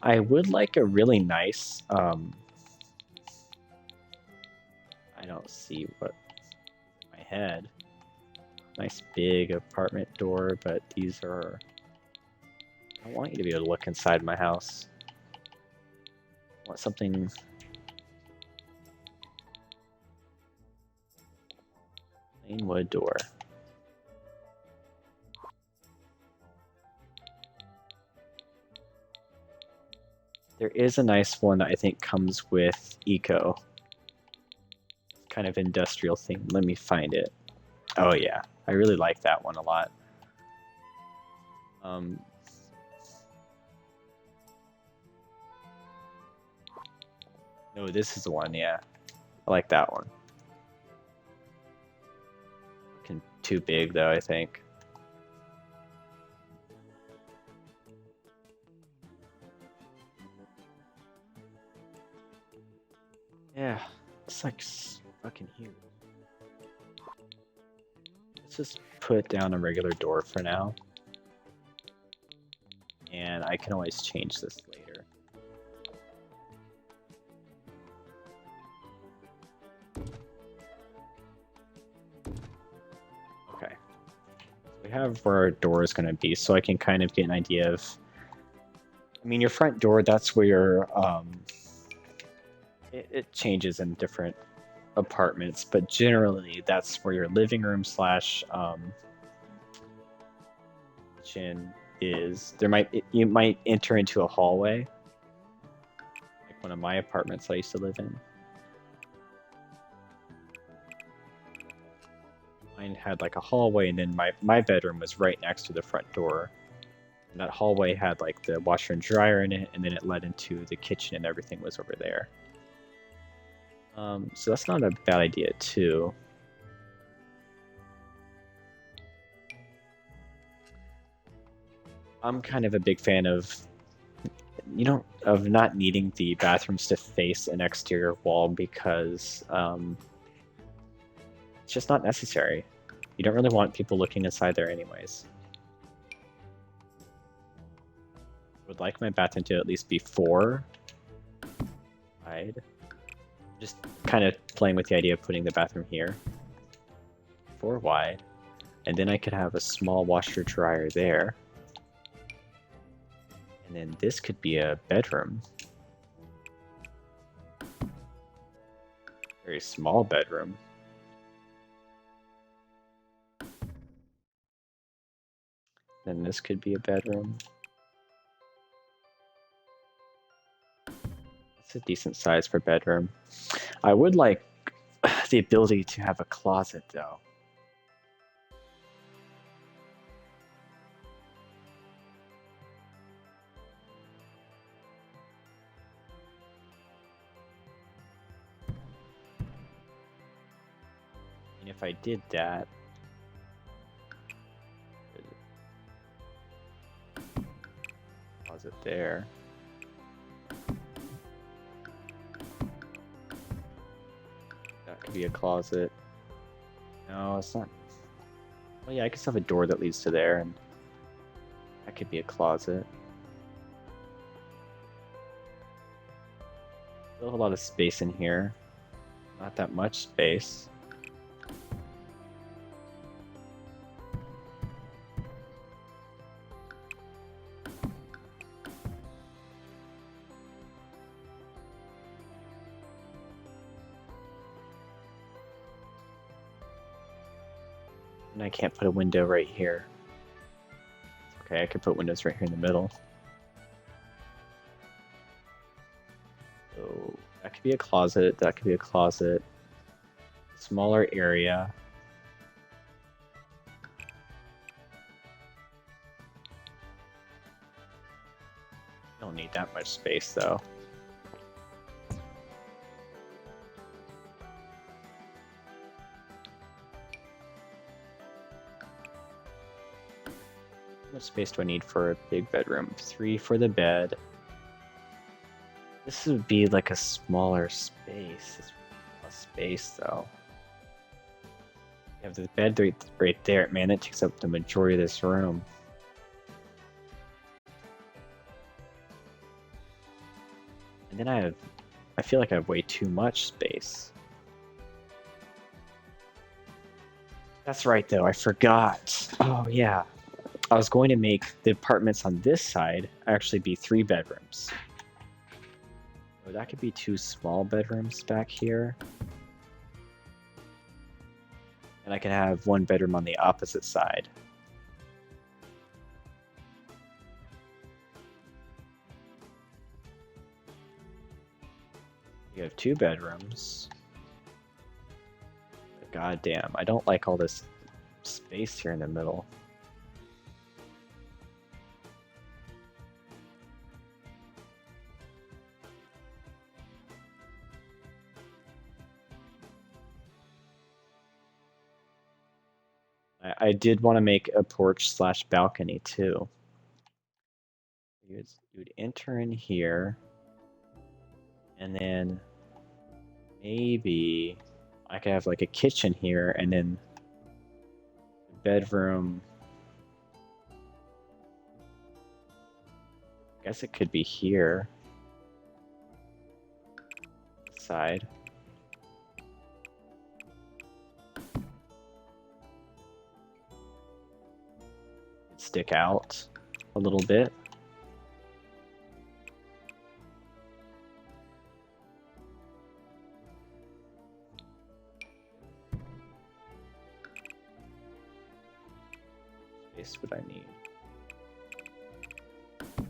I would like a really nice, I don't see what in my head. Nice big apartment door, but these are, I want you to be able to look inside my house. I want something plain wood door. There is a nice one that I think comes with Eco. Kind of industrial thing. Let me find it. Oh yeah, I really like that one a lot. No, this is the one, yeah. I like that one. Looking too big though, I think. Yeah, it's like fucking huge. Let's just put down a regular door for now. And I can always change this later. Okay. So we have where our door is going to be, so I can kind of get an idea of... I mean, your front door, that's where your... It changes in different apartments, but generally that's where your living room slash kitchen is. You might enter into a hallway, like one of my apartments I used to live in. Mine had like a hallway, and then my bedroom was right next to the front door. And that hallway had like the washer and dryer in it, and then it led into the kitchen, and everything was over there. So that's not a bad idea too. I'm kind of a big fan of, of not needing the bathrooms to face an exterior wall because it's just not necessary. You don't really want people looking inside there anyways. I would like my bathroom to at least be 4 wide. Just kind of playing with the idea of putting the bathroom here. 4 wide. And then I could have a small washer dryer there. And then this could be a bedroom. Very small bedroom. Then this could be a bedroom. That's a decent size for bedroom. I would like the ability to have a closet though. And if I did that, closet there. That could be a closet. No, it's not. Well, yeah, I could have a door that leads to there, and that could be a closet. Still have a lot of space in here. Not that much space. And I can't put a window right here. Okay, I could put windows right here in the middle. So that could be a closet, that could be a closet. Smaller area. Don't need that much space though. How much space do I need for a big bedroom? 3 for the bed. This would be like a smaller space. It's a space though. You have the bed right there. Man, it takes up the majority of this room. And then I feel like I have way too much space. That's right though, I forgot. Oh yeah. I was going to make the apartments on this side actually be 3 bedrooms. So that could be 2 small bedrooms back here. And I can have 1 bedroom on the opposite side. You have 2 bedrooms. God damn, I don't like all this space here in the middle. I did want to make a porch slash balcony too. You would enter in here, and then maybe I could have like a kitchen here, and then the bedroom. I guess it could be here. This side. Stick out a little bit. Space would I need? I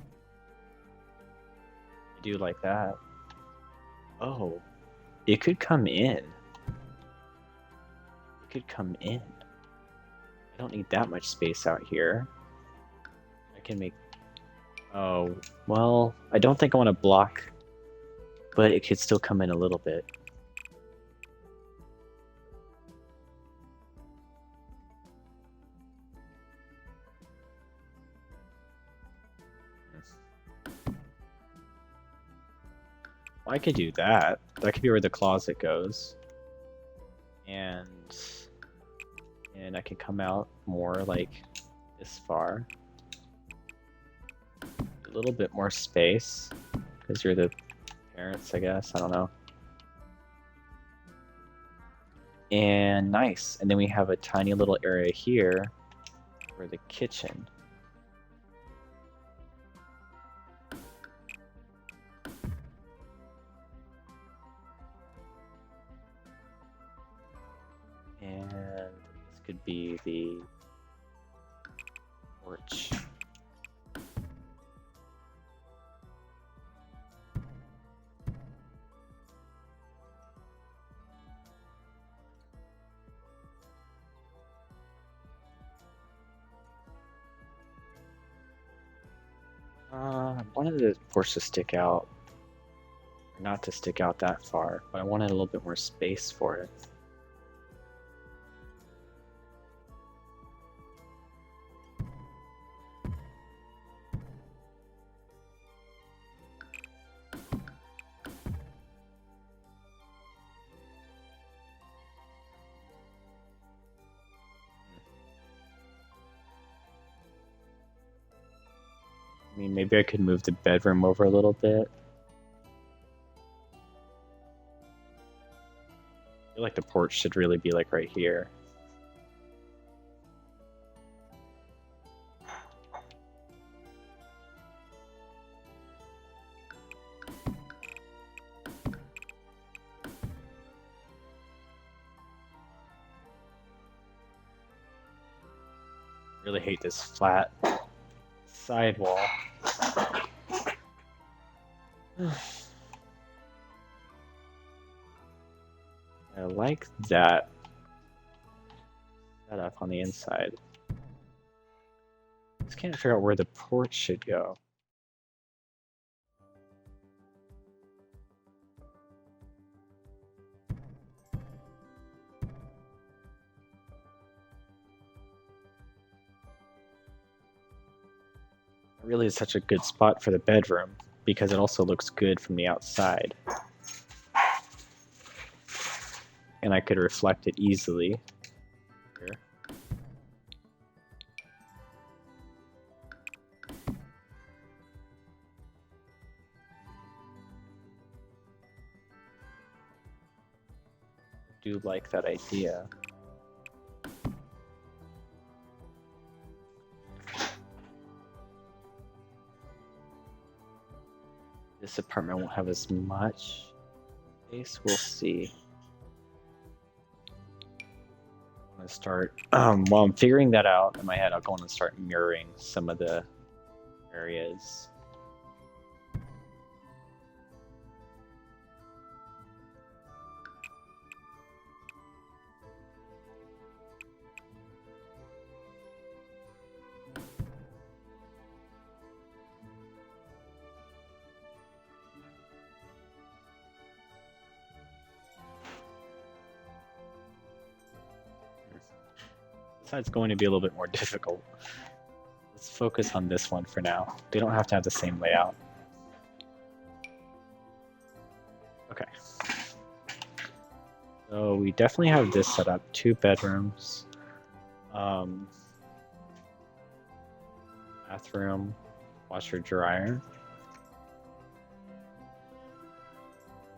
do like that. Oh, it could come in. It could come in. I don't need that much space out here. I can make... Oh, well, I don't think I want to block, but it could still come in a little bit. I could do that. That could be where the closet goes. And I can come out more like this far. A little bit more space, because you're the parents, I guess. I don't know. And nice. And then we have a tiny little area here for the kitchen. And this could be the porch. I wanted the porch to stick out, or not to stick out that far, but I wanted a little bit more space for it. I mean, maybe I could move the bedroom over a little bit. I feel like the porch should really be like right here. I really hate this flat sidewall. I like that setup on the inside. Just can't figure out where the porch should go. It really is such a good spot for the bedroom because it also looks good from the outside. And I could reflect it easily here. I do like that idea. This apartment won't have as much space. We'll see. I'm gonna start. While I'm figuring that out in my head, I'll go on and start mirroring some of the areas. It's going to be a little bit more difficult. Let's focus on this one for now. They don't have to have the same layout. Okay. So we definitely have this set up. 2 bedrooms. Bathroom, washer, dryer.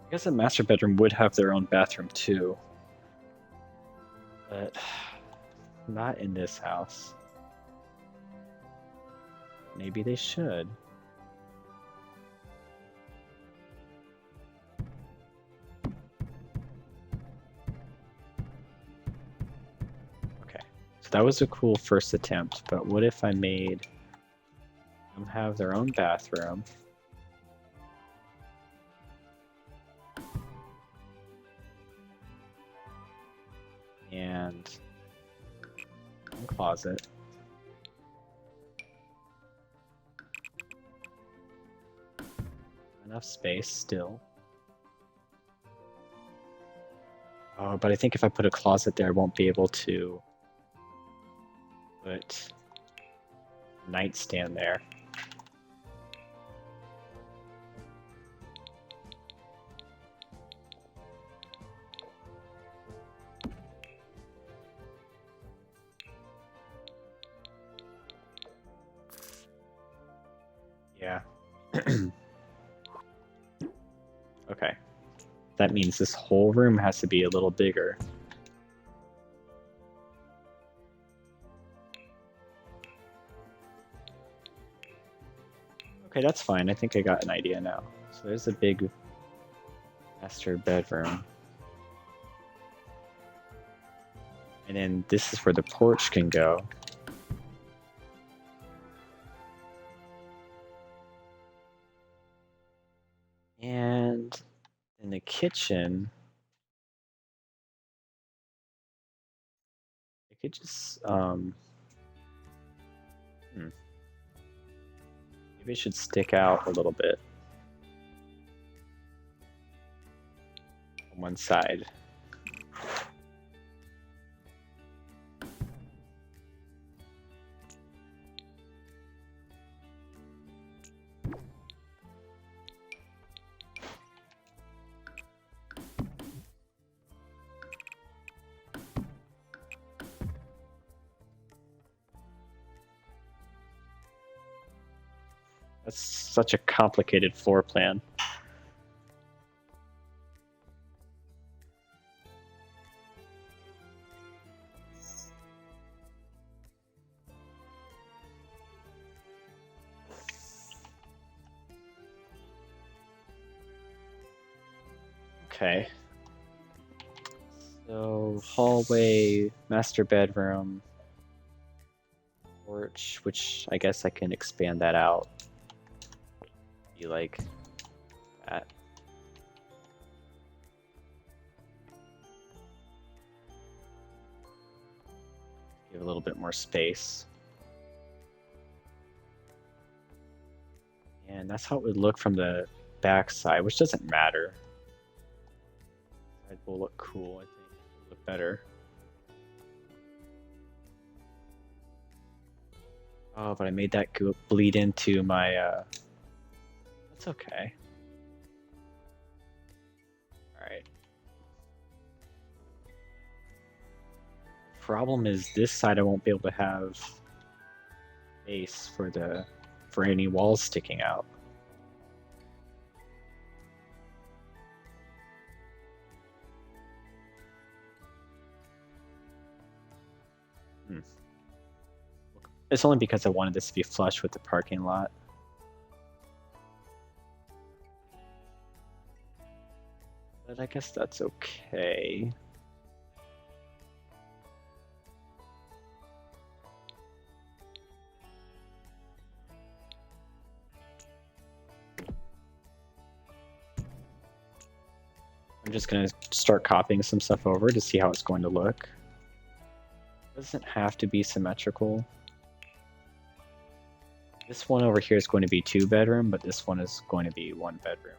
I guess a master bedroom would have their own bathroom too. But not in this house. Maybe they should. Okay, so that was a cool first attempt, but what if I made them have their own bathroom? And closet. Enough space still. Oh, but I think if I put a closet there, I won't be able to put a nightstand there. Yeah. Okay. That means this whole room has to be a little bigger. Okay, that's fine. I think I got an idea now. So there's a big master bedroom. And then this is where the porch can go. And in the kitchen, I could just, maybe it should stick out a little bit on one side. That's such a complicated floor plan. Okay. So hallway, master bedroom, porch, which I guess I can expand that out. Be like that. Give a little bit more space. And that's how it would look from the back side, which doesn't matter. It will look cool, I think. It'll look better. Oh, but I made that bleed into my, That's okay. Alright. Problem is, this side I won't be able to have space for any walls sticking out. It's only because I wanted this to be flush with the parking lot. But I guess that's okay. I'm just gonna start copying some stuff over to see how it's going to look. It doesn't have to be symmetrical. This one over here is going to be 2-bedroom, but this one is going to be 1-bedroom.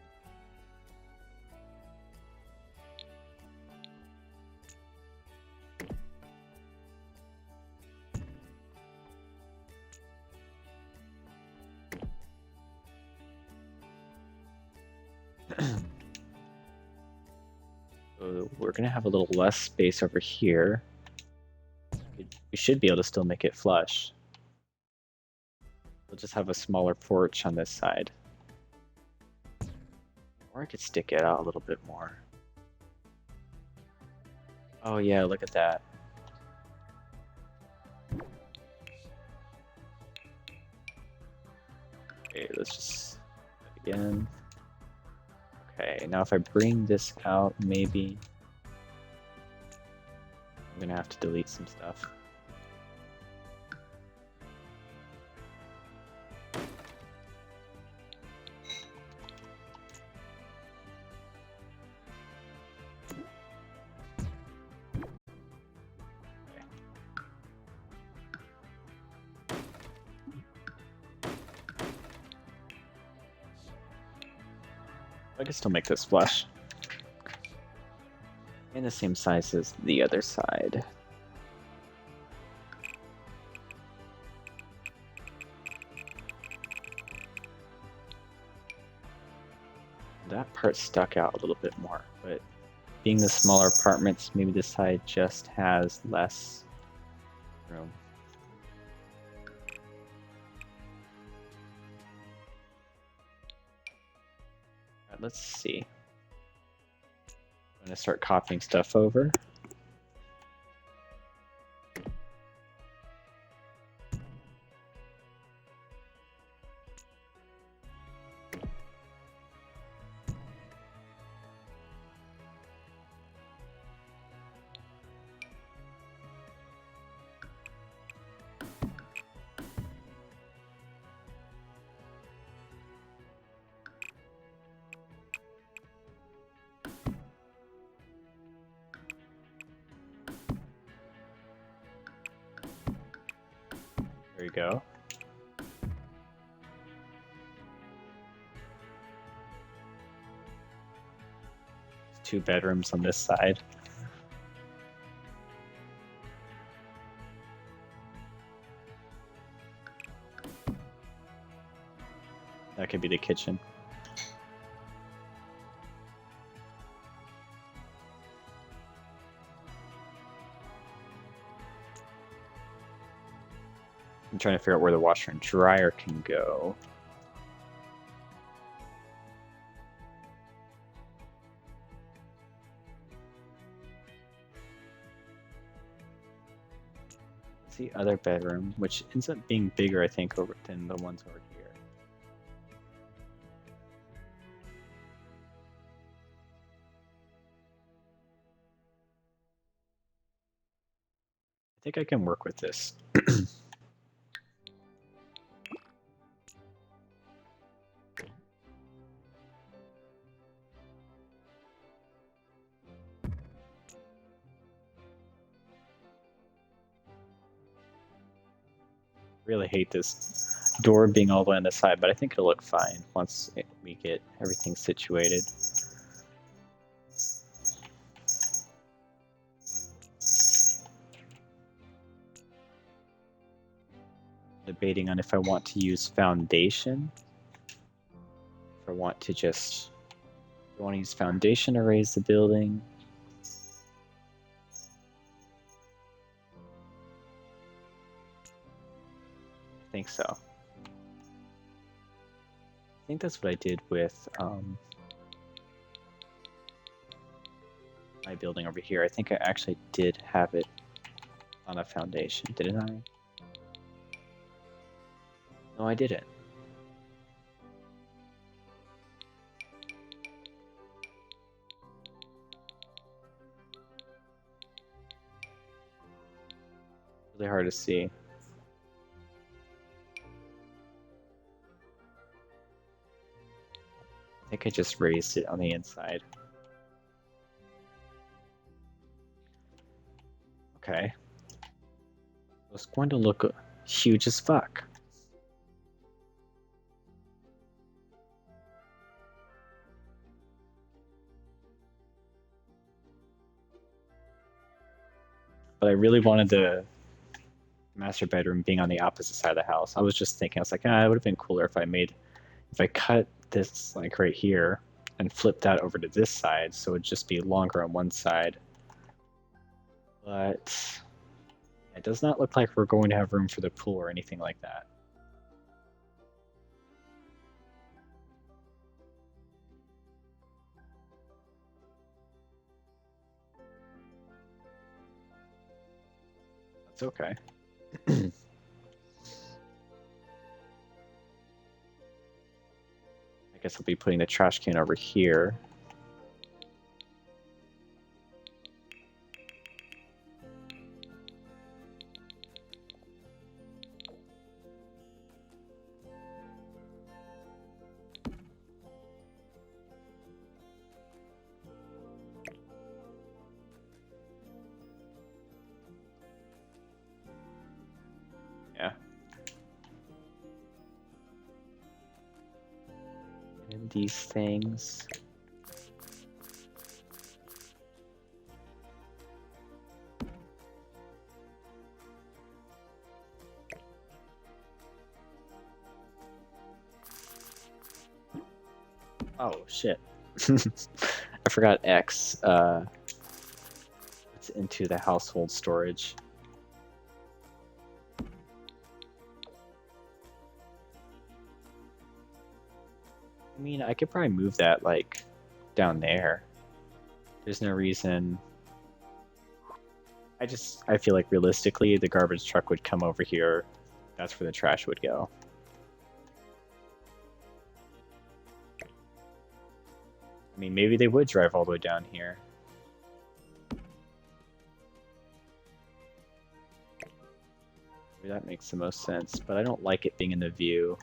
So we're going to have a little less space over here. We should be able to still make it flush. We'll just have a smaller porch on this side. Or I could stick it out a little bit more. Oh yeah, look at that. Okay, let's just again. Okay, now if I bring this out, maybe I'm gonna have to delete some stuff. I can still make this flush. And the same size as the other side. That part stuck out a little bit more, but being the smaller apartments, maybe this side just has less room. Let's see. I'm going to start copying stuff over. go. Two bedrooms on this side. That could be the kitchen. I'm trying to figure out where the washer and dryer can go. It's the other bedroom, which ends up being bigger, I think, than the ones over here. I think I can work with this. Really hate this door being all the way on the side, but I think it'll look fine once we get everything situated. Debating on if I want to use foundation. If I want to just, do I want to use foundation to raise the building? I think so. I think that's what I did with my building over here. I think I actually did have it on a foundation, didn't I? No, I didn't. Really hard to see. I think I just raised it on the inside. Okay. It's going to look huge as fuck. But I really wanted the master bedroom being on the opposite side of the house. I was just thinking, I was like, it would have been cooler if I cut this like right here and flip that over to this side, so it would just be longer on one side. But it does not look like we're going to have room for the pool or anything like that. That's okay. I guess I'll be putting the trash can over here. Yeah. And these things. Oh, shit. I forgot X. It's into the household storage. I mean, I could probably move that, like, down there. There's no reason. I feel like realistically, the garbage truck would come over here. That's where the trash would go. I mean, maybe they would drive all the way down here. Maybe that makes the most sense, but I don't like it being in the view.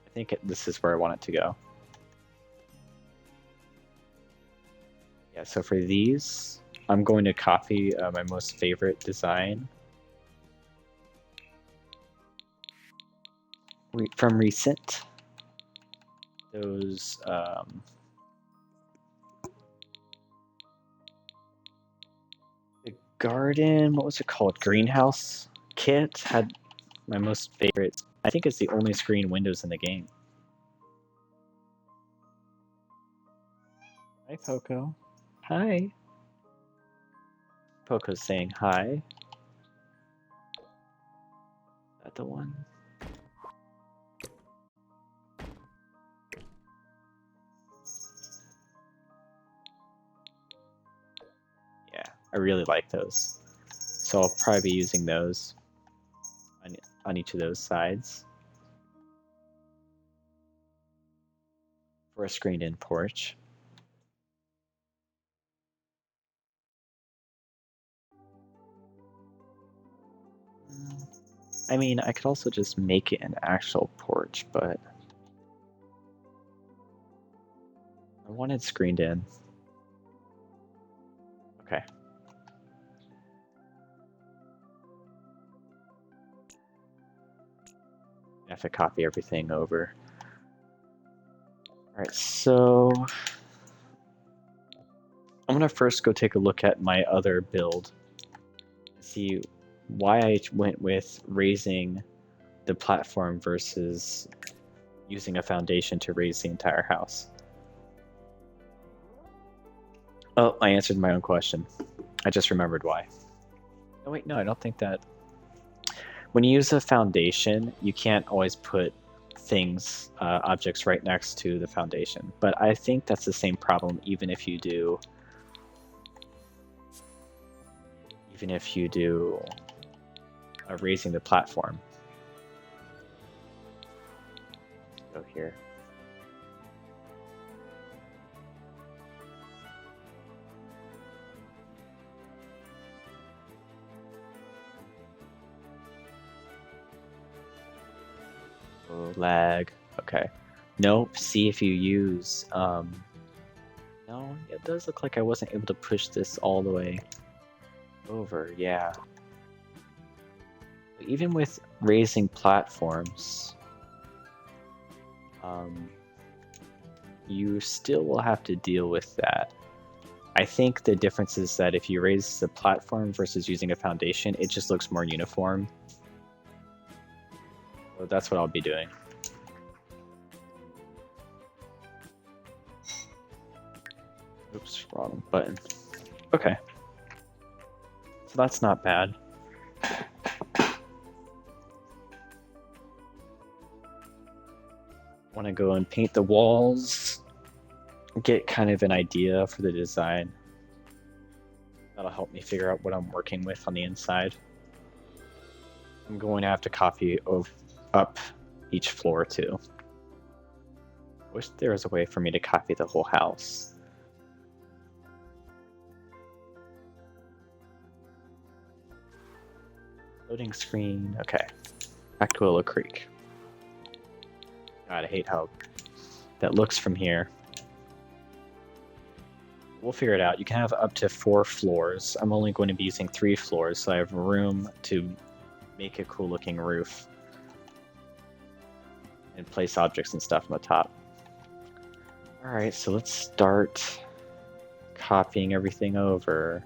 I think this is where I want it to go. Yeah, so for these, I'm going to copy my most favorite design. from recent. Those the garden, what was it called? Greenhouse kit had my most favorite. I think it's the only screen windows in the game. Hi, Poco. Hi. Poco's saying hi. Is that the one? Yeah, I really like those. So I'll probably be using those on each of those sides for a screened-in porch. I mean, I could also just make it an actual porch, but I wanted screened in. Okay. I have to copy everything over. All right, so I'm gonna first go take a look at my other build, see why I went with raising the platform versus using a foundation to raise the entire house. Oh, I answered my own question. I just remembered why. Oh wait, no, I don't think that. When you use a foundation, you can't always put things, objects right next to the foundation. But I think that's the same problem even if you do raising the platform. Go here. Oh, lag. Okay. Nope. See if you use. No, it does look like I wasn't able to push this all the way over. Yeah. Even with raising platforms, you still will have to deal with that. I think the difference is that if you raise the platform versus using a foundation, it just looks more uniform. So that's what I'll be doing. Oops, wrong button. Okay. So that's not bad. Want to go and paint the walls, get kind of an idea for the design. That'll help me figure out what I'm working with on the inside. I'm going to have to copy up each floor too. Wish there was a way for me to copy the whole house. Loading screen, okay. Back to Willow Creek. God, I hate how that looks from here. We'll figure it out. You can have up to 4 floors. I'm only going to be using 3 floors, so I have room to make a cool looking roof and place objects and stuff on the top. Alright, so let's start copying everything over.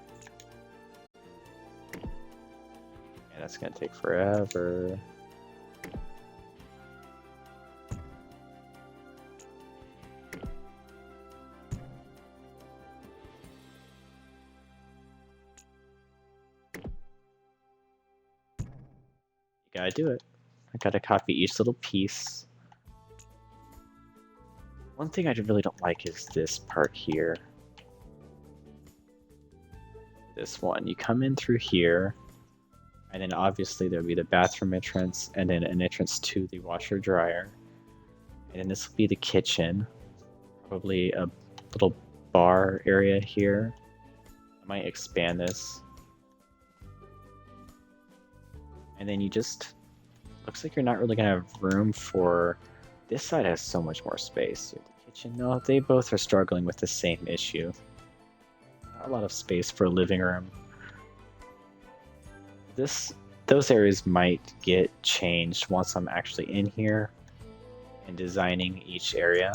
Yeah, that's gonna take forever. Gotta do it. I gotta copy each little piece. One thing I really don't like is this part here. This one. You come in through here, and then obviously there'll be the bathroom entrance, and then an entrance to the washer dryer. And then this will be the kitchen. Probably a little bar area here. I might expand this. And then you just, looks like you're not really gonna have room for, this side has so much more space. The kitchen, no, they both are struggling with the same issue. Not a lot of space for a living room. Those areas might get changed once I'm actually in here. and designing each area.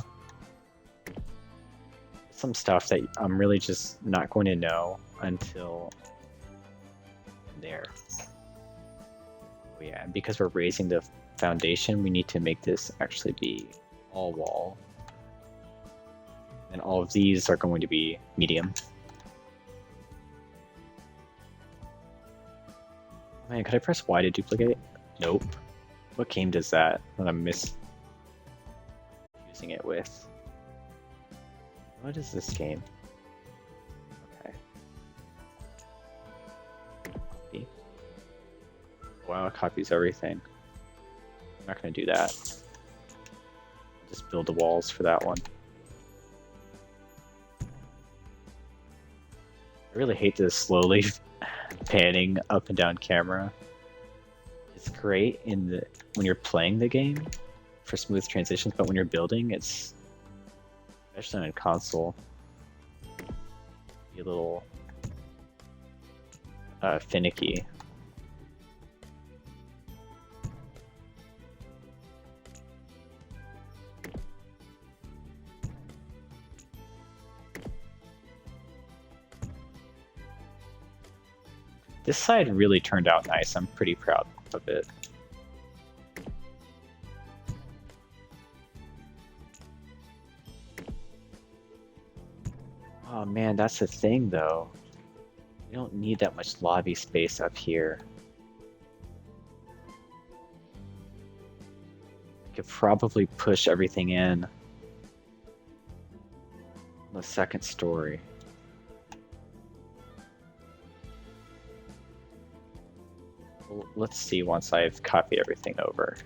Some stuff that I'm really just not going to know until there. Oh yeah, and because we're raising the foundation, we need to make this actually be all wall. And all of these are going to be medium. Oh man, could I press Y to duplicate? Nope. What game does that that I'm using it with? What is this game? Okay. Copy. Wow, it copies everything. I'm not going to do that. Just build the walls for that one. I really hate this slowly panning up and down camera. It's great when you're playing the game for smooth transitions, but when you're building, it's especially on a console, be a little finicky. This side really turned out nice. I'm pretty proud of it. Oh man, that's the thing though. We don't need that much lobby space up here. I could probably push everything in the second story. Well, let's see once I've copied everything over.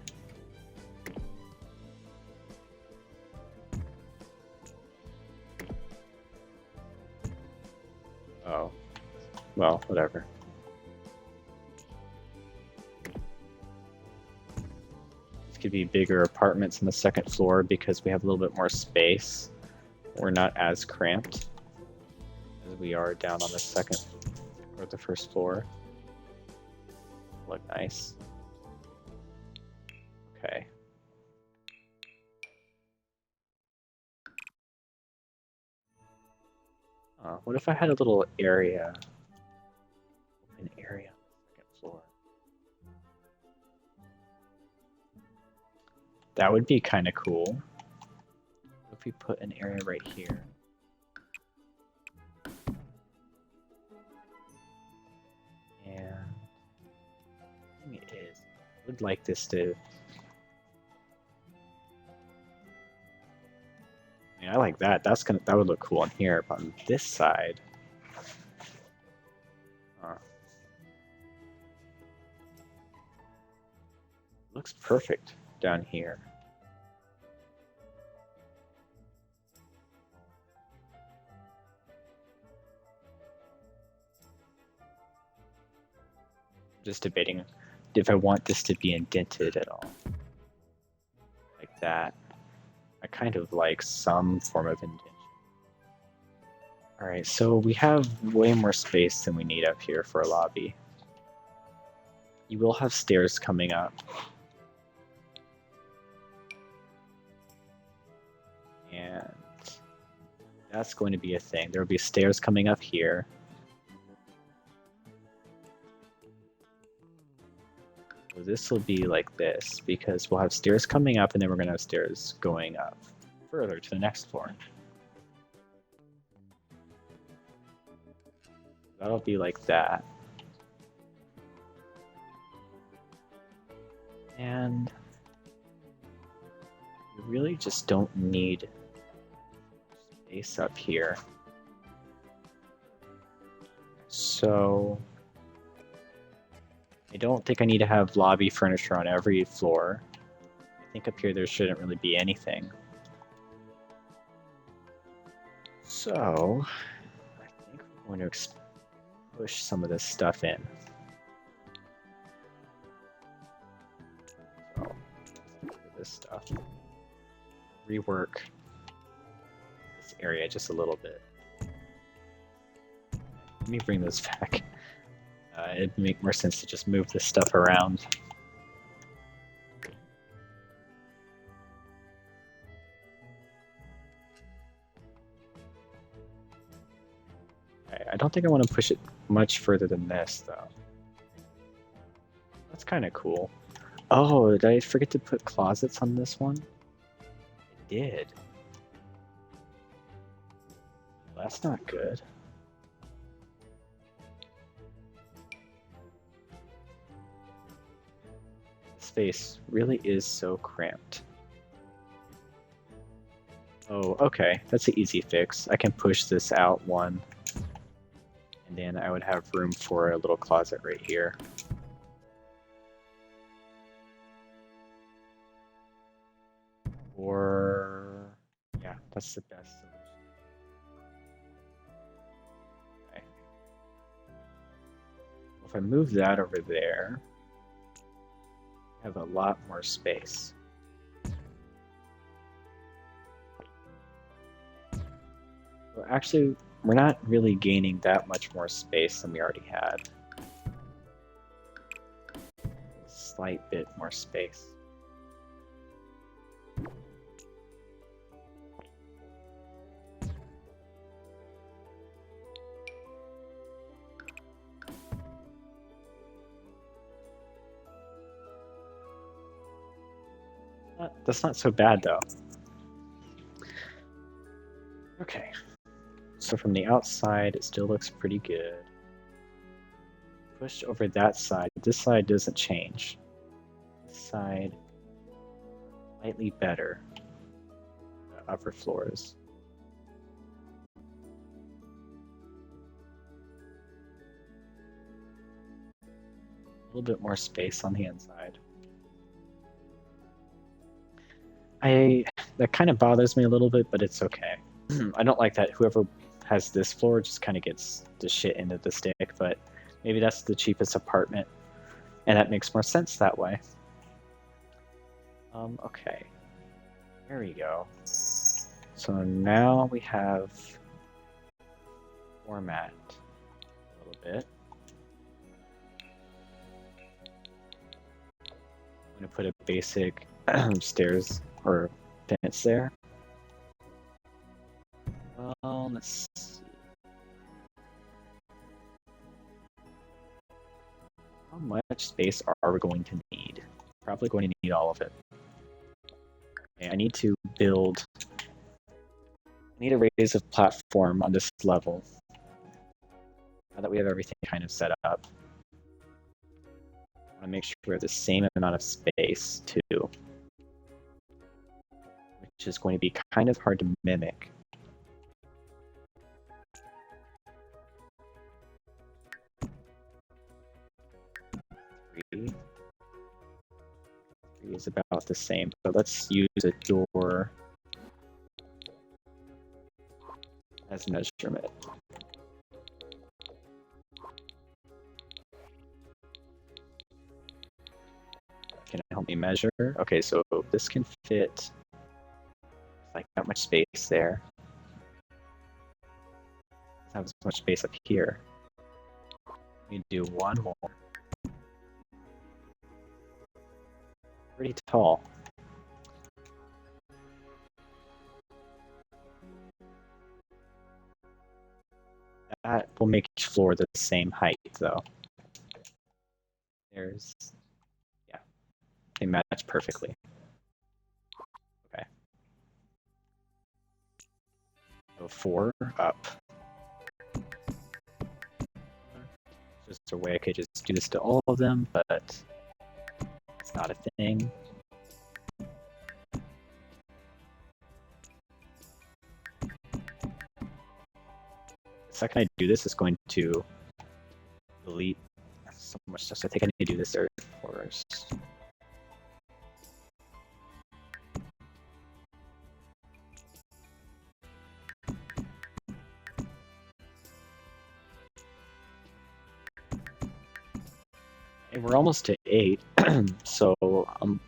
Oh, well, whatever. These could be bigger apartments on the second floor because we have a little bit more space. We're not as cramped as we are down on the second or the first floor. Look nice. Okay. What if I had a little area? An area on the second floor. That would be kind of cool. What if we put an area right here? And the thing is, I would like this to. I mean, I like that. That would look cool on here, but on this side. Looks perfect down here. Just debating if I want this to be indented at all. Like that. I kind of like some form of indentation. Alright, so we have way more space than we need up here for a lobby. You will have stairs coming up. And that's going to be a thing. There will be stairs coming up here. So this will be like this, because we'll have stairs coming up and then we're going to have stairs going up further to the next floor. That'll be like that. And we really just don't need space up here. So I don't think I need to have lobby furniture on every floor. I think up here there shouldn't really be anything. So I think we're going to push some of this stuff in. So look at this stuff. Rework this area just a little bit. Let me bring this back. It'd make more sense to just move this stuff around. don't think I want to push it much further than this, though. That's kind of cool. Oh, did I forget to put closets on this one? I did. Well, that's not good. Space really is so cramped. Oh, okay. That's an easy fix. I can push this out one, and then I would have room for a little closet right here. Or, yeah, that's the best solution. Okay. If I move that over there, I have a lot more space. Well, actually, we're not really gaining that much more space than we already had. A slight bit more space. That's not so bad, though. Okay. So from the outside, it still looks pretty good. Push over that side. This side doesn't change. This side, slightly better. The upper floors. A little bit more space on the inside. That kind of bothers me a little bit, but it's okay. I don't like that whoever has this floor just kind of gets the shit into the stick, but maybe that's the cheapest apartment, and that makes more sense that way. Okay. There we go. So now we have format a little bit. I'm going to put a basic stairs or fence there. Well, let's see. How much space are we going to need? Probably going to need all of it. Okay, I need to build. I need a raise of platform on this level. Now that we have everything kind of set up, I want to make sure we have the same amount of space too, which is going to be kind of hard to mimic. Three is about the same, but let's use a door as measurement. Can it help me measure? Okay, so this can fit like that much space there. Doesn't have as much space up here. We do one more. Pretty tall. That will make each floor the same height, though. There's, yeah, they match perfectly. Okay. So 4 up. Just a way I could just do this to all of them, but it's not a thing. The second I do this, it's going to delete so much stuff. So I think I need to do this there first. And we're almost to 8, so I'm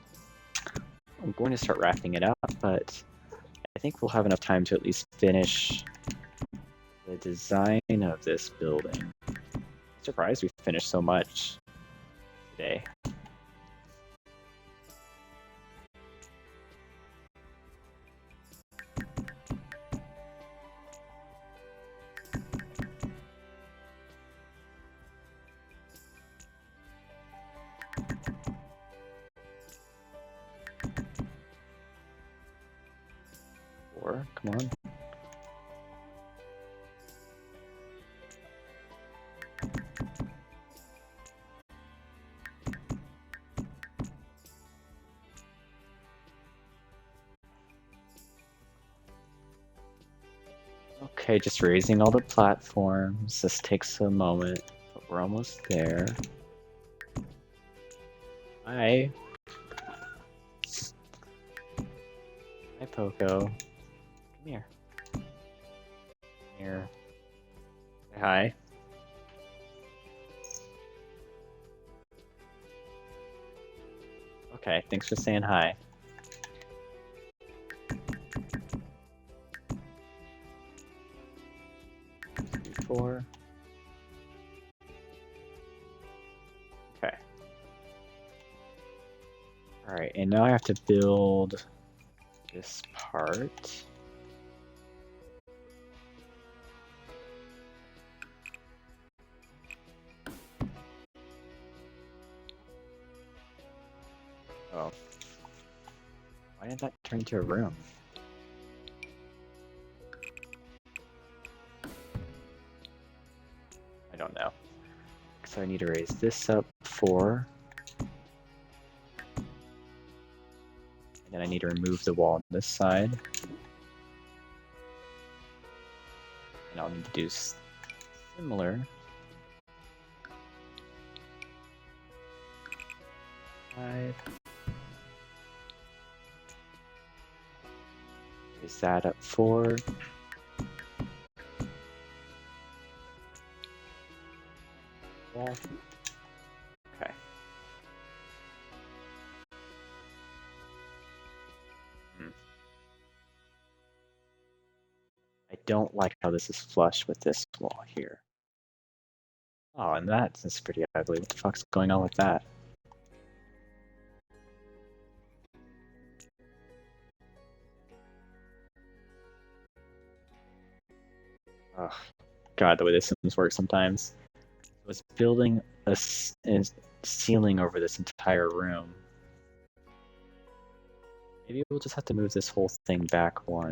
going to start wrapping it up, but I think we'll have enough time to at least finish the design of this building. I'm surprised we finished so much today. 4, come on. Okay, just raising all the platforms. This takes a moment, but we're almost there. Hi. Hi, Poco. Come here. Come here. Say hi. Okay, thanks for saying hi. Four. Okay. Alright, and now I have to build this part. Oh. Why did that turn into a room? I don't know. So I need to raise this up 4. And then I need to remove the wall on this side. And I'll need to do similar. 5. Raise that up 4. Wall. Okay. I don't like how this is flush with this wall here. Oh, and that's pretty ugly. What the fuck's going on with that? Oh, God, the way this Sims works sometimes. I was building a ceiling over this entire room. Maybe we'll just have to move this whole thing back 1.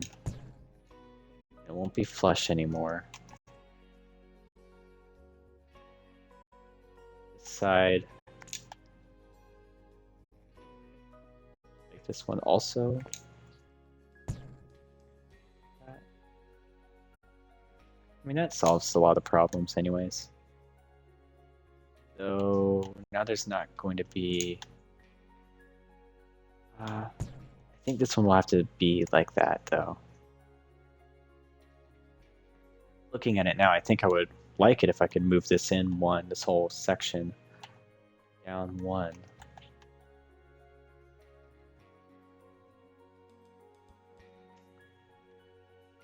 It won't be flush anymore. This side. Make this one also. I mean, that solves a lot of problems anyways. So now there's not going to be... I think this one will have to be like that, though. Looking at it now, I think I would like it if I could move this in 1, this whole section down 1.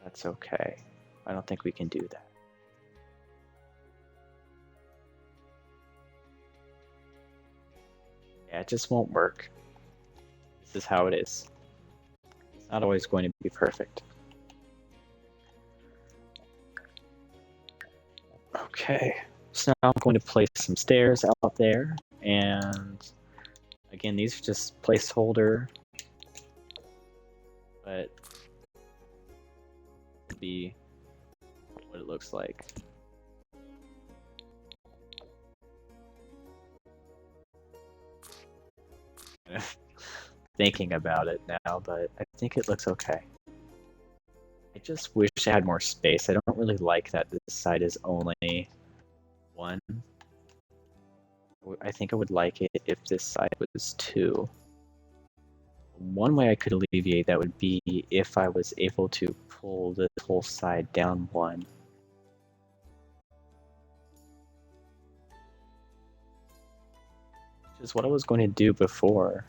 That's okay. I don't think we can do that. Yeah, it just won't work. This is how it is. It's not always going to be perfect. Okay, so now I'm going to place some stairs out there, and again, these are just placeholder, but it'll be what it looks like. Thinking about it now, but I think it looks okay. I just wish I had more space. I don't really like that this side is only 1. I think I would like it if this side was 2. One way I could alleviate that would be if I was able to pull this whole side down 1. Which is what I was going to do before.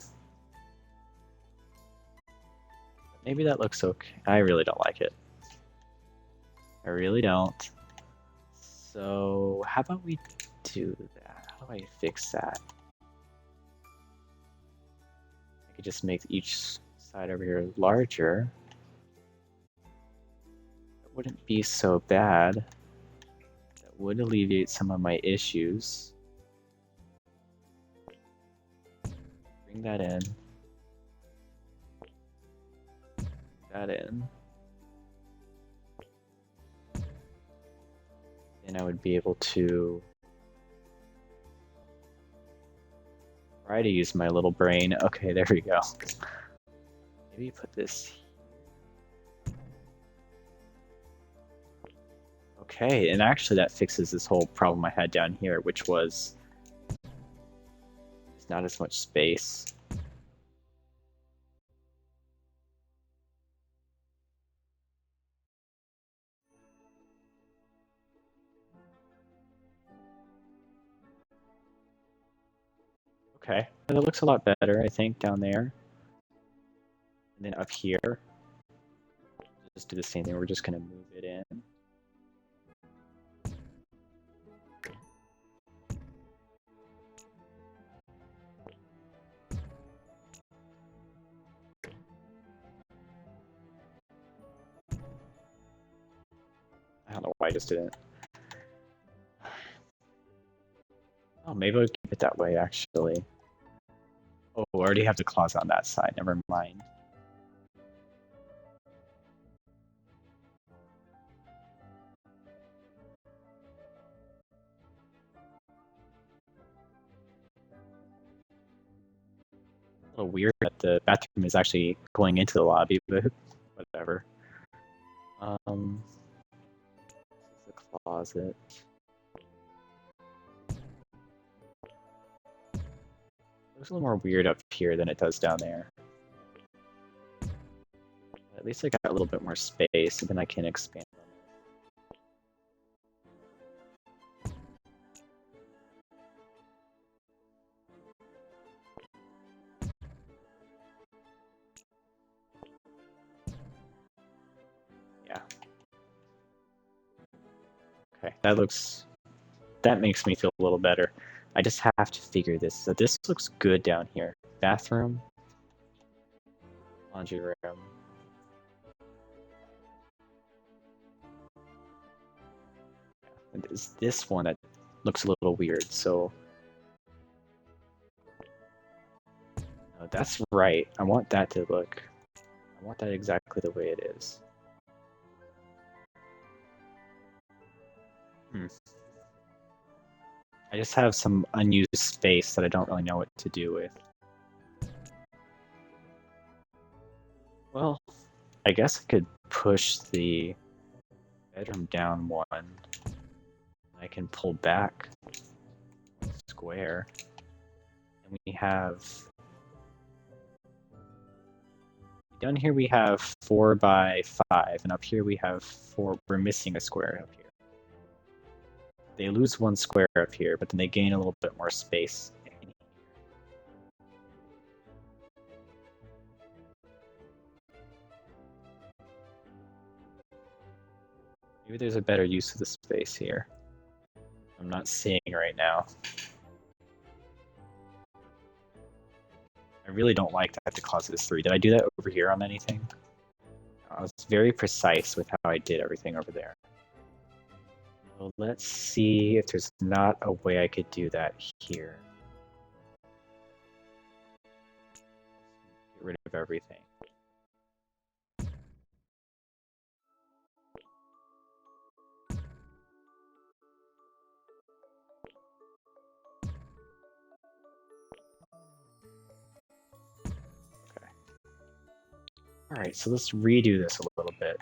Maybe that looks okay. I really don't like it. I really don't. So how about we do that? How do I fix that? I could just make each side over here larger. It wouldn't be so bad. That would alleviate some of my issues. Bring that in. Bring that in. And I would be able to try to use my little brain. Okay, there we go. Maybe put this. Okay, and actually that fixes this whole problem I had down here, which was there's not as much space. Okay, and it looks a lot better, I think, down there. And then up here, just do the same thing. We're just going to move it in. I don't know why I just didn't. Oh, maybe I'll keep it that way, actually. Oh, I already have the closet on that side. Never mind. A little weird that the bathroom is actually going into the lobby, but whatever. This is the closet. Looks a little more weird up here than it does down there. At least I got a little bit more space, and then I can expand on it. Yeah. Okay, that makes me feel a little better. I just have to figure this. So this looks good down here. Bathroom, laundry room. And there's this one that looks a little weird, so no, that's right. I want that exactly the way it is. I just have some unused space that I don't really know what to do with. Well, I guess I could push the bedroom down one. I can pull back square. And we have down here we have 4 by 5, and up here we have 4. We're missing a square up here. They lose 1 square up here, but then they gain a little bit more space. Maybe there's a better use of the space here. I'm not seeing right now. I really don't like that the closet is 3. Did I do that over here on anything? I was very precise with how I did everything over there. Well, let's see if there's not a way I could do that here. Get rid of everything. Alright, so let's redo this a little bit.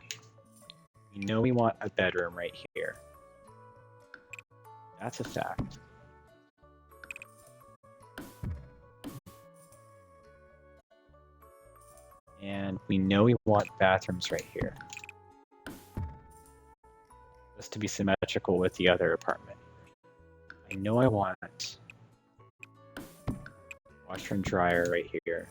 We know we want a bedroom right here. That's a fact. And we know we want bathrooms right here. Just to be symmetrical with the other apartment. I know I want washer and dryer right here.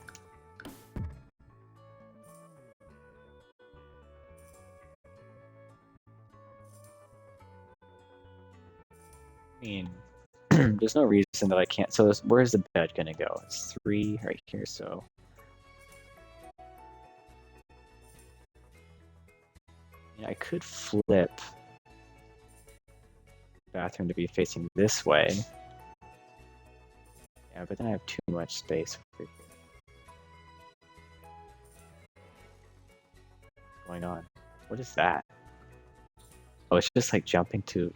I mean, there's no reason that I can't. So where's the bed gonna go? It's 3 right here, so. Yeah, I could flip the bathroom to be facing this way. Yeah, but then I have too much space over here. What's going on? What is that? Oh, it's just like jumping to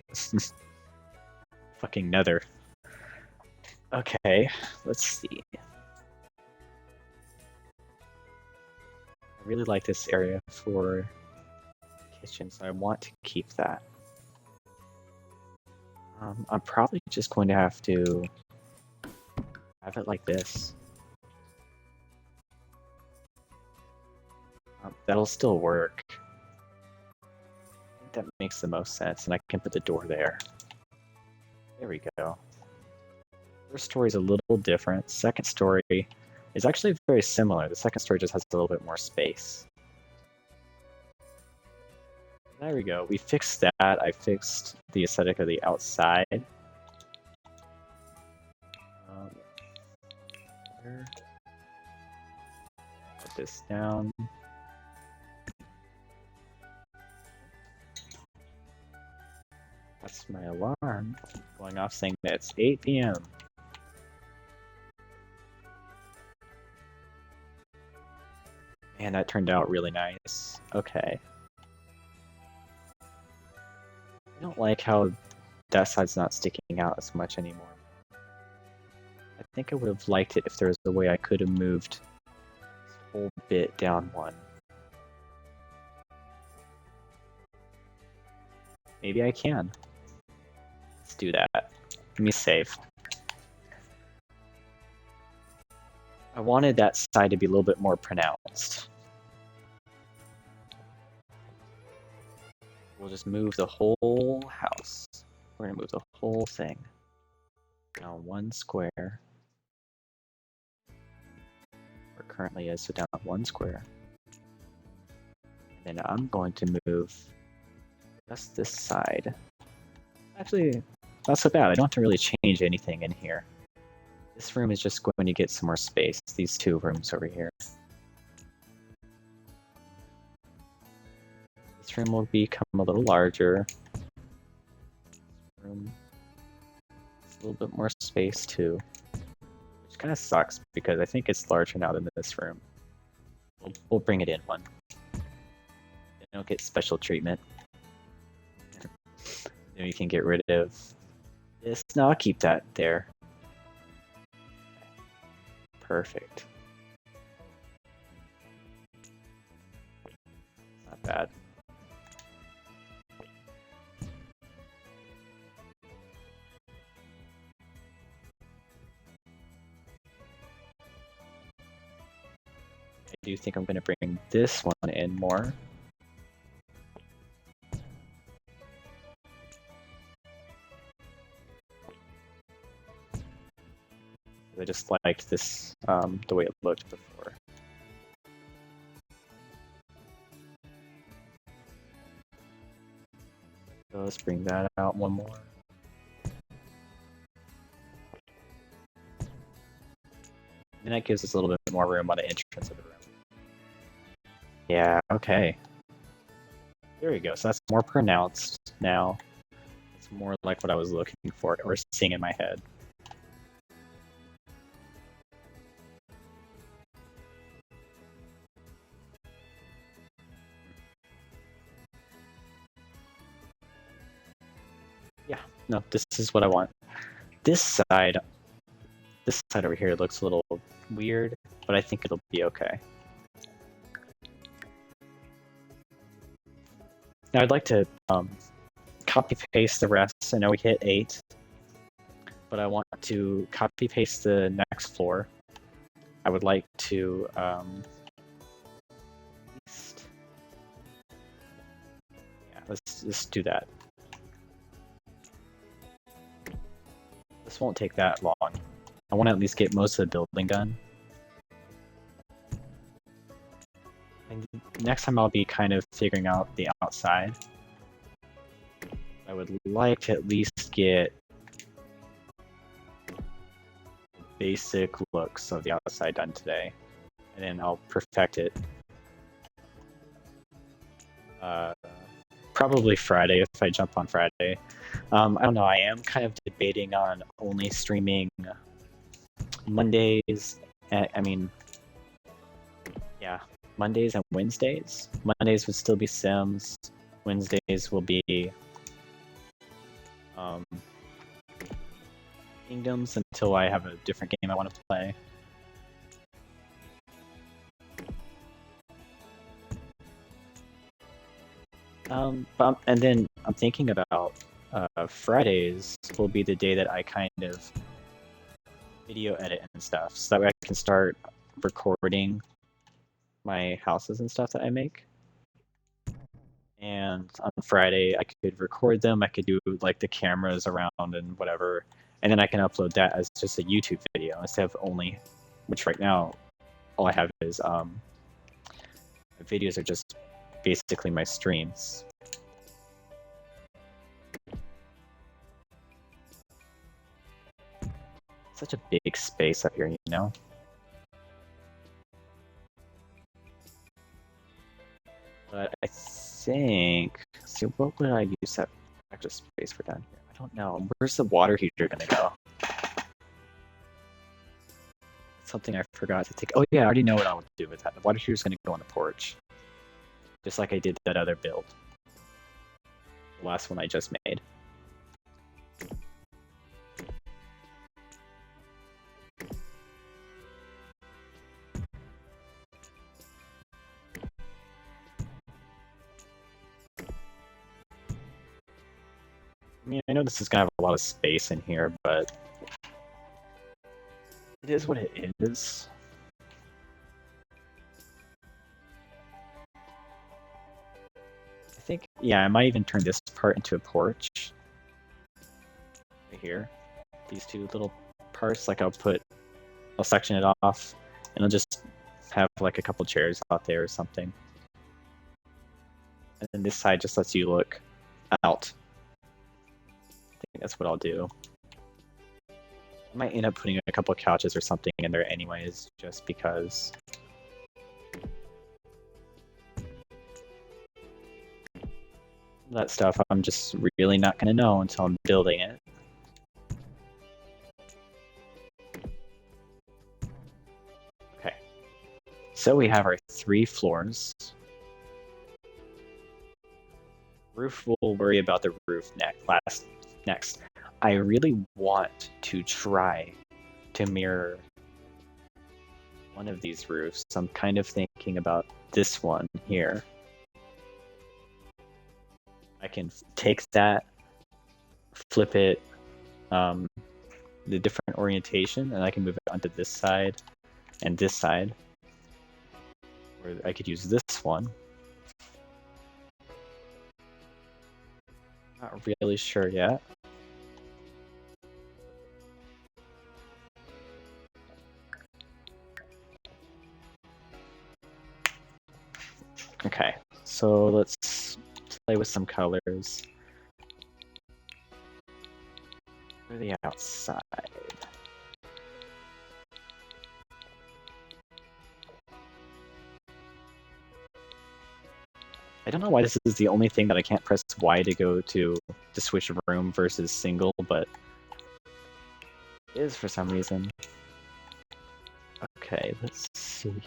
fucking nether. Okay, let's see. I really like this area for kitchen, so I want to keep that. I'm probably just going to have to have it like this. That'll still work. I think that makes the most sense, and I can put the door there. There we go. First story is a little different. Second story is actually very similar. The second story just has a little bit more space. There we go. We fixed that. I fixed the aesthetic of the outside. Put this down. That's my alarm going off saying that it's 8 p.m. Man, that turned out really nice. Okay. I don't like how that side's not sticking out as much anymore. I think I would have liked it if there was a way I could have moved this whole bit down one. Maybe I can. Let's do that. Let me save. I wanted that side to be a little bit more pronounced. We'll just move the whole house. We're gonna move the whole thing. Down one square. Where it currently is, so down one square. And then I'm going to move just this side. Actually, not so bad. I don't have to really change anything in here. This room is just going to get some more space. These two rooms over here. This room will become a little larger. This room has a little bit more space too. Which kind of sucks because I think it's larger now than this room. We'll bring it in one. They don't get special treatment. Then we can get rid of this. No, I'll keep that there. Perfect. Not bad. I do think I'm going to bring this one in more. I just liked this, the way it looked before. So let's bring that out one more. And that gives us a little bit more room on the entrance of the room. Yeah, okay. There we go. So that's more pronounced now. It's more like what I was looking for or seeing in my head. Yeah, no, this is what I want. This side over here looks a little weird, but I think it'll be okay. Now I'd like to copy paste the rest. I know we hit 8, but I want to copy paste the next floor. I would like to let's just do that. This won't take that long. I want to at least get most of the building done. And next time I'll be kind of figuring out the outside. I would like to at least get basic looks of the outside done today. And then I'll perfect it. Probably Friday if I jump on Friday. I don't know, I am kind of debating on only streaming Mondays. I mean, yeah, Mondays and Wednesdays. Mondays would still be Sims. Wednesdays will be Kingdoms until I have a different game I want to play. And then I'm thinking about Fridays will be the day that I kind of video edit and stuff, so that way I can start recording my houses and stuff that I make. And on Friday, I could record them. I could do like the cameras around and whatever, and then I can upload that as just a YouTube video instead of only, which right now all I have is videos are just basically my streams. Such a big space up here, you know? But I think, see, what would I use that extra space for down here? I don't know. Where's the water heater gonna go? Something I forgot to take. Oh yeah, I already know what I would do with that. The water heater's gonna go on the porch. Just like I did that other build. The last one I just made. I mean, I know this is gonna have a lot of space in here, but it is what it is. I think, yeah, I might even turn this part into a porch. Right here. These two little parts, like I'll section it off, and I'll just have like a couple chairs out there or something. And then this side just lets you look out. I think that's what I'll do. I might end up putting a couple couches or something in there anyways, just because. That stuff I'm just really not going to know until I'm building it. Okay. So we have our 3 floors. Roof, we'll worry about the roof next. I really want to try to mirror one of these roofs. I'm kind of thinking about this one here. I can take that, flip it, the different orientation, and I can move it onto this side and this side. Or I could use this one. Not really sure yet. Okay, so let's play with some colors. For the outside. I don't know why this is the only thing that I can't press Y to go to switch room versus single, but it is for some reason. Okay, let's see here.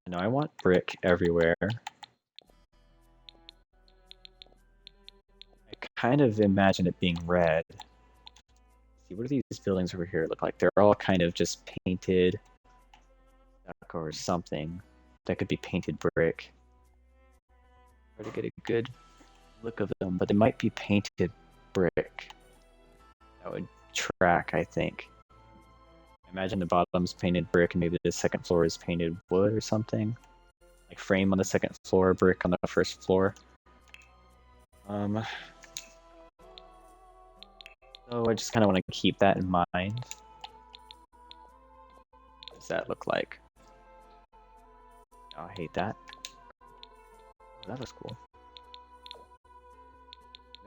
No, I want brick everywhere. I kind of imagine it being red. See, what do these buildings over here look like? They're all kind of just painted or something. That could be painted brick. Try to get a good look of them, but they might be painted brick. That would track, I think. Imagine the bottom's painted brick and maybe the second floor is painted wood or something. Like frame on the second floor, brick on the first floor. So I just kind of want to keep that in mind. What does that look like? Oh, I hate that. Oh, that was cool.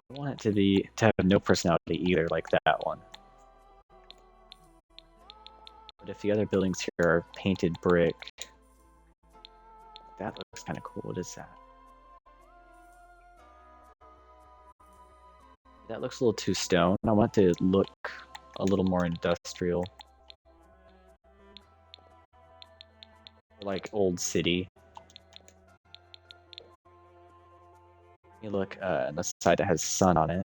I want it to have no personality either, like that one. But if the other buildings here are painted brick, that looks kind of cool. What is that? That looks a little too stone. I want it to look a little more industrial. Like old city. You look on the side that has sun on it.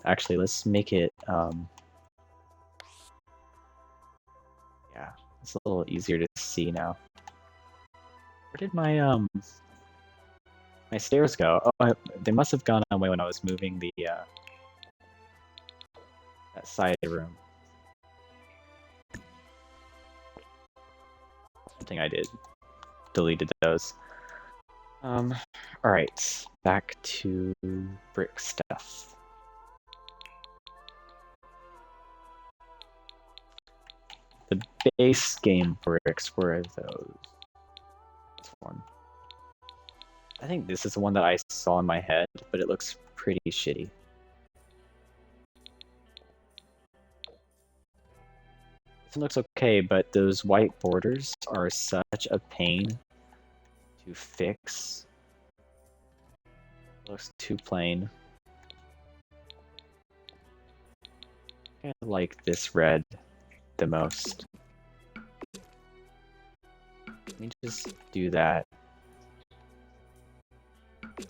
Actually, let's make it yeah, it's a little easier to see now. Where did my my stairs go? Oh, they must have gone away when I was moving the that side room. Something I did. Deleted those. Alright. Back to brick stuff. The base game bricks were those. This one. I think this is the one that I saw in my head, but it looks pretty shitty. This one looks okay, but those white borders are such a pain to fix. It looks too plain. I like this red the most. Let me just do that. I'm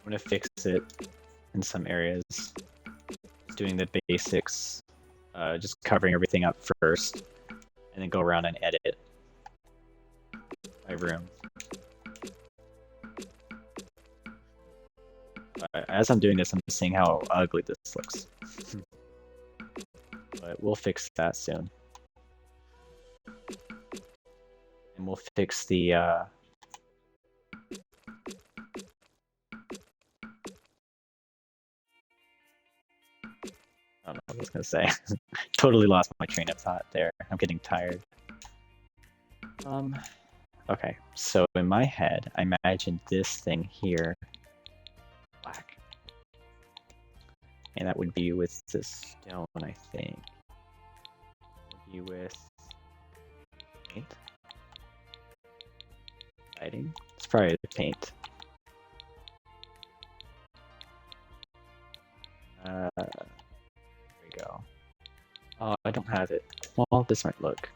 gonna fix it in some areas. Just doing the basics, just covering everything up first, and then go around and edit my room. As I'm doing this, I'm seeing how ugly this looks. But we'll fix that soon. And we'll fix the I don't know what I was gonna say. Totally lost my train of thought there. I'm getting tired. Okay, so in my head, I imagined this thing here black. And that would be with the stone, I think. Would be with paint. Lighting? It's probably the paint. There we go. Oh, I don't have it. Well, this might look.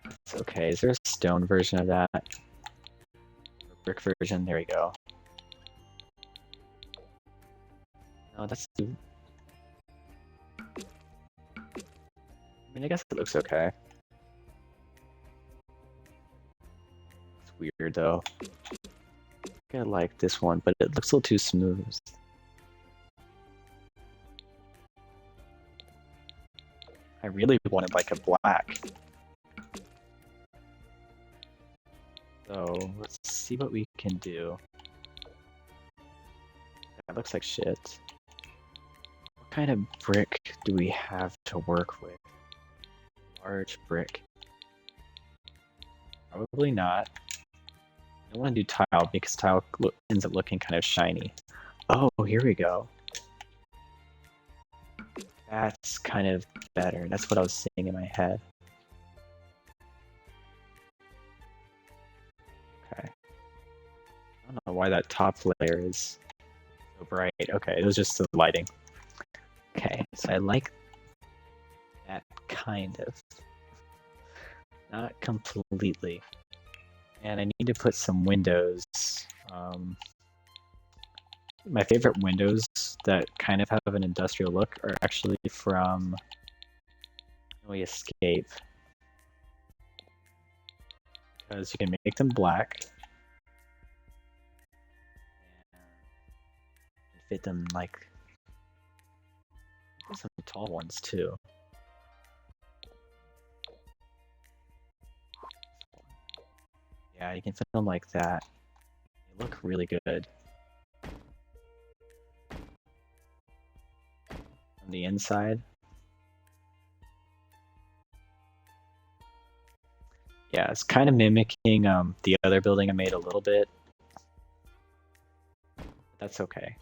It's okay. Is there a stone version of that? A brick version? There we go. No, that's too... I mean, I guess it looks okay. It's weird, though. I like this one, but it looks a little too smooth. I really wanted like a black. So let's see what we can do. That looks like shit. What kind of brick do we have to work with? Large brick. Probably not. I want to do tile because tile ends up looking kind of shiny. Oh, here we go. That's kind of better. That's what I was seeing in my head. Okay. I don't know why that top layer is so bright. Okay, it was just the lighting. Okay, so I like that kind of. Not completely. And I need to put some windows. My favorite windows that kind of have an industrial look are actually from We Escape. Because you can make them black. And fit them like... There's some tall ones too. Yeah, you can fit them like that. They look really good. On the inside. Yeah, it's kind of mimicking the other building I made a little bit. That's okay.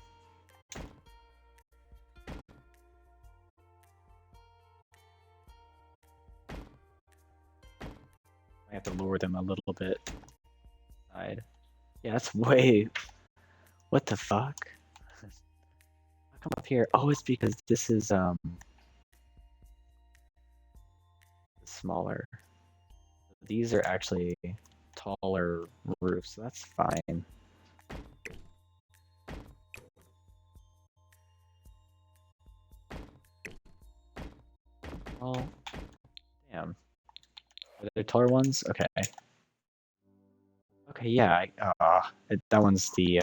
I have to lower them a little bit. Yeah, that's way What the fuck? How come up here? Oh, it's because this is smaller. These are actually taller roofs, so that's fine. Oh, damn. Are there taller ones? Okay. Okay, yeah. That one's the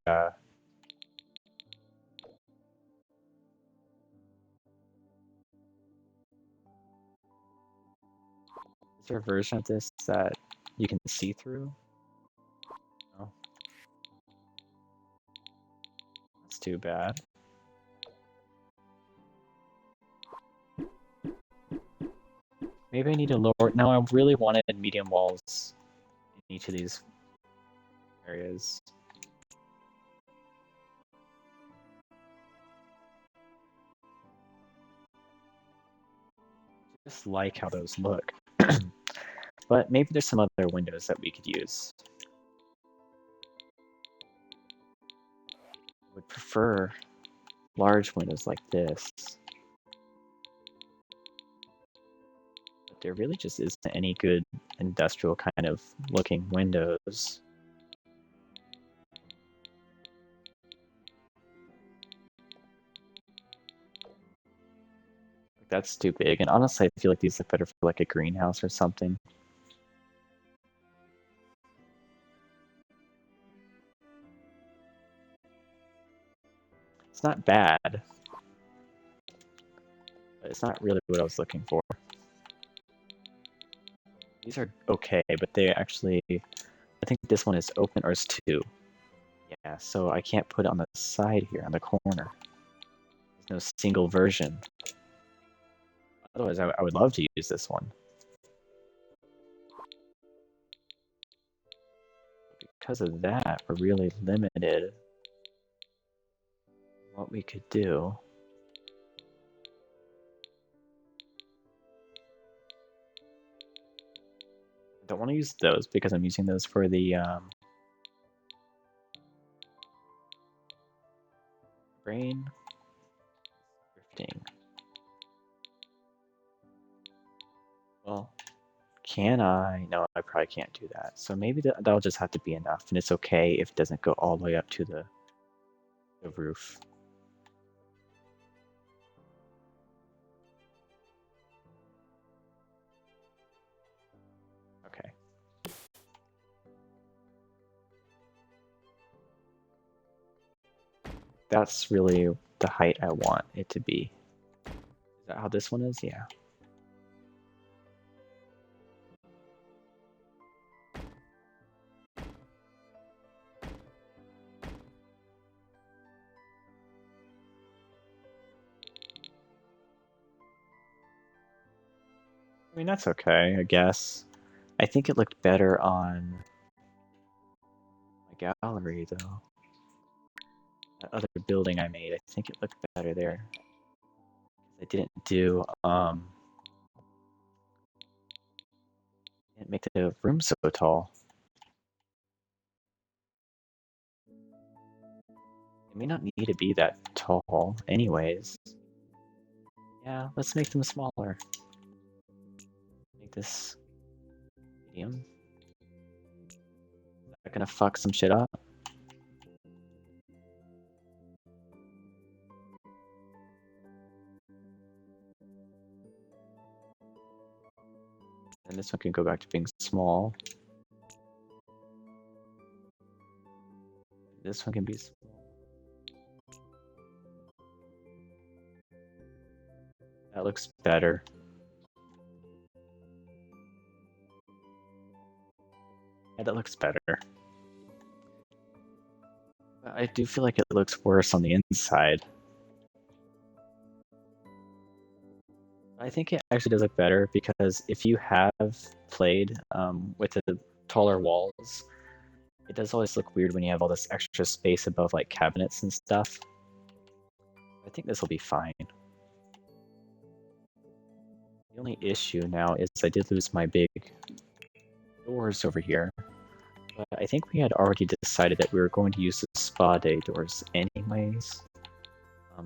Is there a version of this that you can see through? No. That's too bad. Maybe I need to lower. No, I really wanted medium walls in each of these areas. Just like how those look. But maybe there's some other windows that we could use. I would prefer large windows like this. But there really just isn't any good industrial kind of looking windows. That's too big, and honestly I feel like these look better for like a greenhouse or something. It's not bad, but it's not really what I was looking for. These are okay, but they actually, I think this one is open, or it's two. Yeah, so I can't put it on the side here, on the corner. There's no single version. Otherwise, I would love to use this one. Because of that, we're really limited what we could do. I don't want to use those because I'm using those for the brain drifting. Well, can I? No, I probably can't do that. So maybe that'll just have to be enough, and it's okay if it doesn't go all the way up to the roof. Okay. That's really the height I want it to be. Is that how this one is? Yeah. I mean, that's okay, I guess. I think it looked better on my gallery, though. That other building I made, I think it looked better there. I didn't make the room so tall. It may not need to be that tall, anyways. Yeah, let's make them smaller. Make this medium. Is that gonna fuck some shit up? And this one can go back to being small. This one can be small. That looks better. Yeah, that looks better. I do feel like it looks worse on the inside. I think it actually does look better because if you have played with the taller walls, it does always look weird when you have all this extra space above like cabinets and stuff. I think this will be fine. The only issue now is I did lose my big doors over here, But I think we had already decided that we were going to use the spa day doors anyways.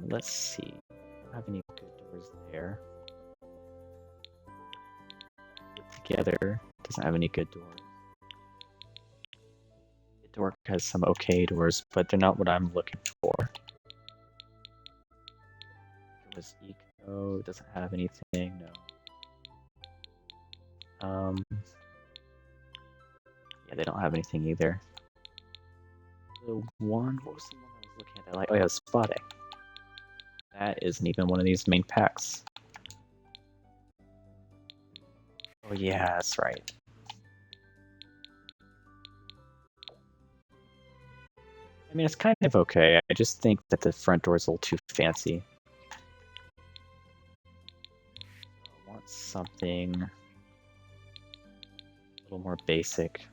Let's see. I don't have any good doors there. Together doesn't have any good doors. The door has some okay doors, but they're not what I'm looking for. It was eco, doesn't have anything, no. Yeah, they don't have anything either. What was the one I was looking at? Like, oh yeah, spa day. That isn't even one of these main packs. Oh yeah, that's right. I mean, it's kind of okay. I just think that the front door is a little too fancy. I want something a little more basic.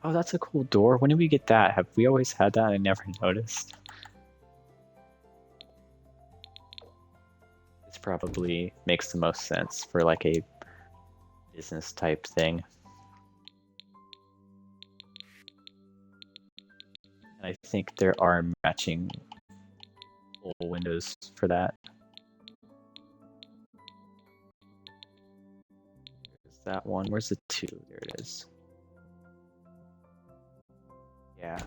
Oh, that's a cool door. When did we get that? Have we always had that? I never noticed. This probably makes the most sense for like a business type thing. And I think there are matching little windows for that. There's that one. Where's the 2? There it is. Yeah.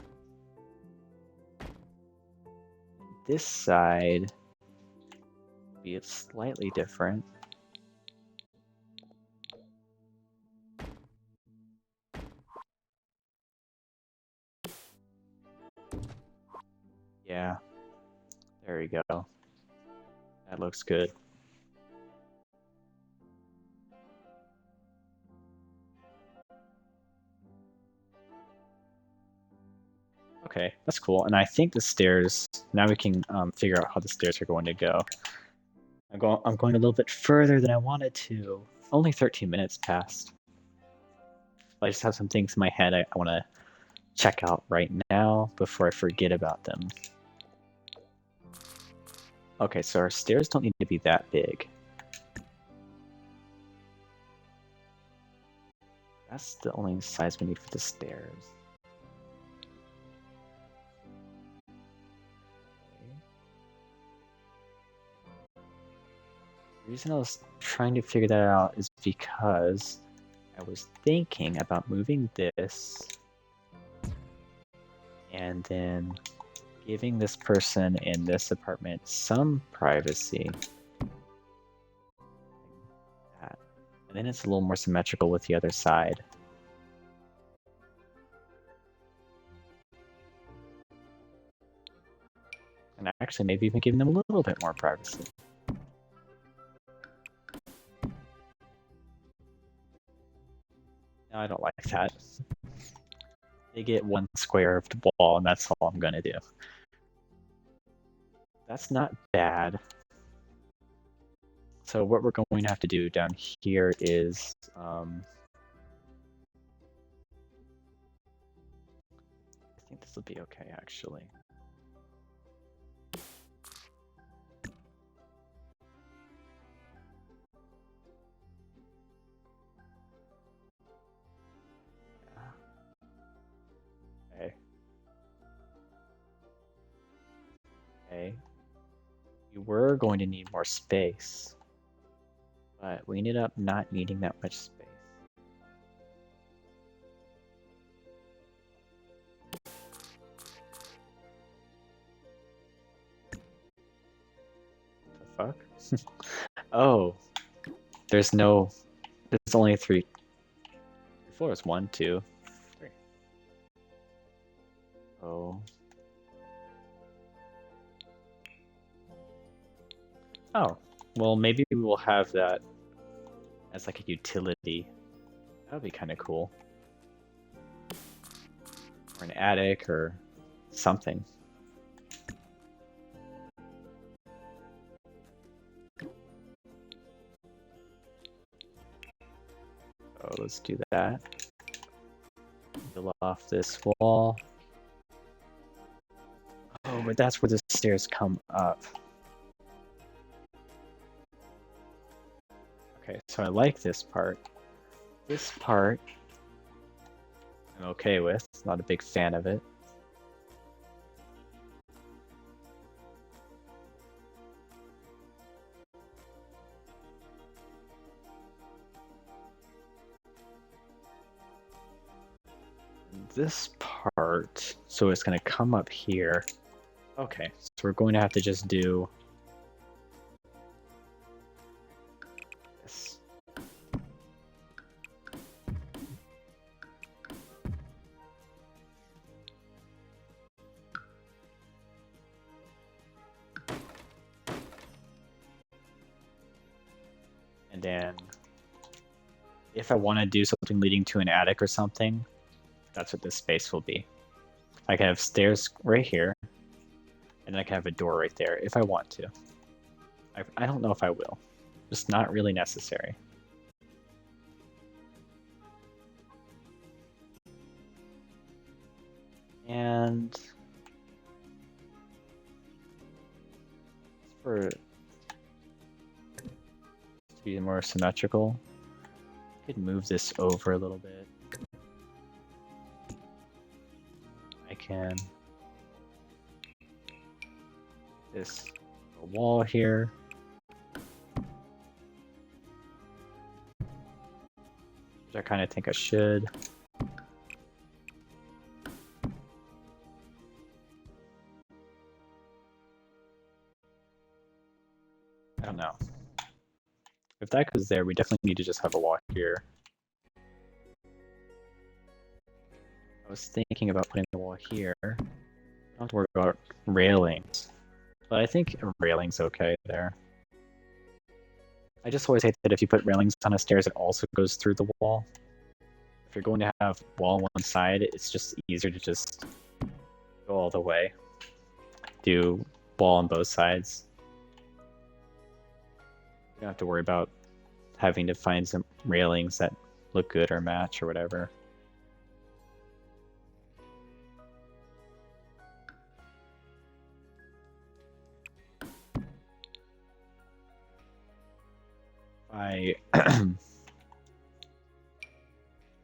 This side will be slightly different. Yeah. There we go. That looks good. Okay, that's cool. And I think the stairs, now we can figure out how the stairs are going to go. I'm going a little bit further than I wanted to. Only 13 minutes passed. I just have some things in my head I want to check out right now before I forget about them. Okay, so our stairs don't need to be that big. That's the only size we need for the stairs. The reason I was trying to figure that out is because I was thinking about moving this and then giving this person in this apartment some privacy. That. And then it's a little more symmetrical with the other side. And actually maybe even giving them a little bit more privacy. No, I don't like that. They get one square of the wall, and that's all I'm gonna do. That's not bad. So what we're going to have to do down here is I think this will be okay, actually. Okay. We were going to need more space, but we ended up not needing that much space. The fuck? Oh, there's only 3 floors. 1, 2, 3. Oh. Oh, well, maybe we will have that as like a utility. That would be kind of cool. Or an attic or something. So let's do that. Fill off this wall. Oh, but that's where the stairs come up. Okay, so I like this part. This part I'm okay with. Not a big fan of it. This part, so it's going to come up here. Okay, so we're going to have to just do this. And then if I want to do something leading to an attic or something, that's what this space will be. I can have stairs right here, and I can have a door right there if I want to. I don't know if I will. Just not really necessary. And for to be more symmetrical, I could move this over a little bit. I can this wall here. Which I kind of think I should. I don't know. If that goes there, we definitely need to just have a wall here. I was thinking about putting the wall here. I don't have to worry about railings. But I think a railing's okay there. I just always hate that if you put railings on a stairs, it also goes through the wall. If you're going to have wall on one side, it's just easier to just go all the way. Do wall on both sides. You don't have to worry about having to find some railings that look good or match or whatever.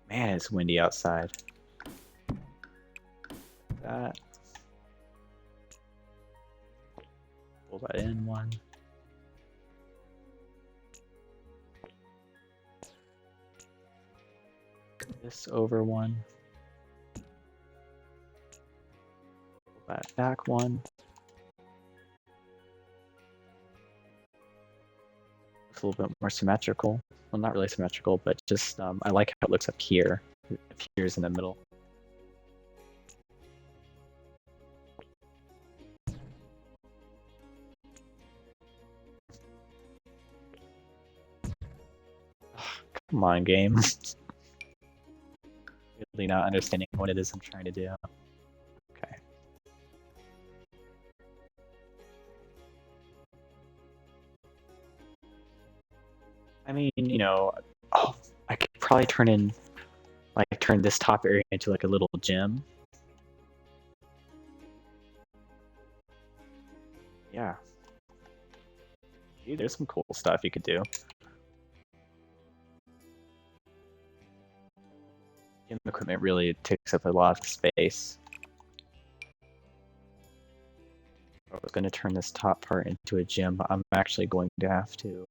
Man, it's windy outside. That. Pull that in one. This over one. Pull that back one. It's a little bit more symmetrical. Well, not really symmetrical, but just I like how it looks up here. It appears in the middle. Come on, game. Really not understanding what it is I'm trying to do. Okay. I mean, you know, oh, I could probably turn this top area into like a little gym. Yeah. Gee, there's some cool stuff you could do. Gym equipment really takes up a lot of space. I was going to turn this top part into a gym, but I'm actually going to have to.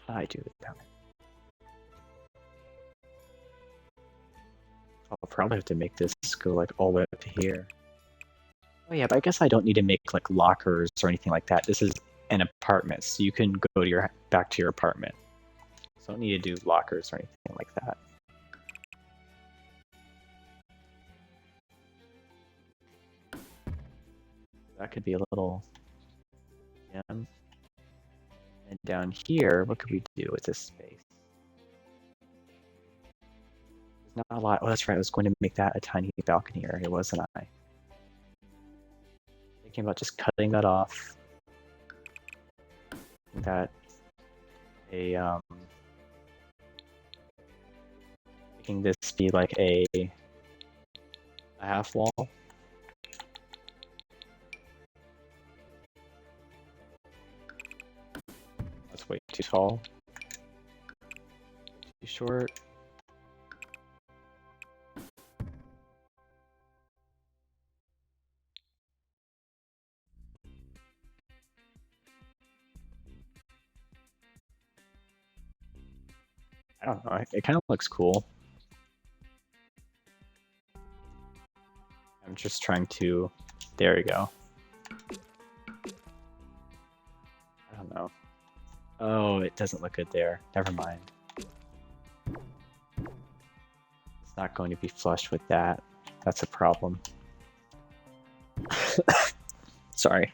How do I do that? I'll probably have to make this go like all the way up to here. Oh yeah, but I guess I don't need to make like lockers or anything like that. This is an apartment, so you can go to back to your apartment. So I don't need to do lockers or anything like that. That could be a little gym. And down here, what could we do with this space? There's not a lot. Oh, that's right. I was going to make that a tiny balcony area, wasn't I? Thinking about just cutting that off. That making this be like a half wall. That's way too tall. Too short. I don't know. It kind of looks cool. I'm just trying to. There we go. I don't know. Oh, it doesn't look good there. Never mind. It's not going to be flush with that. That's a problem. Sorry.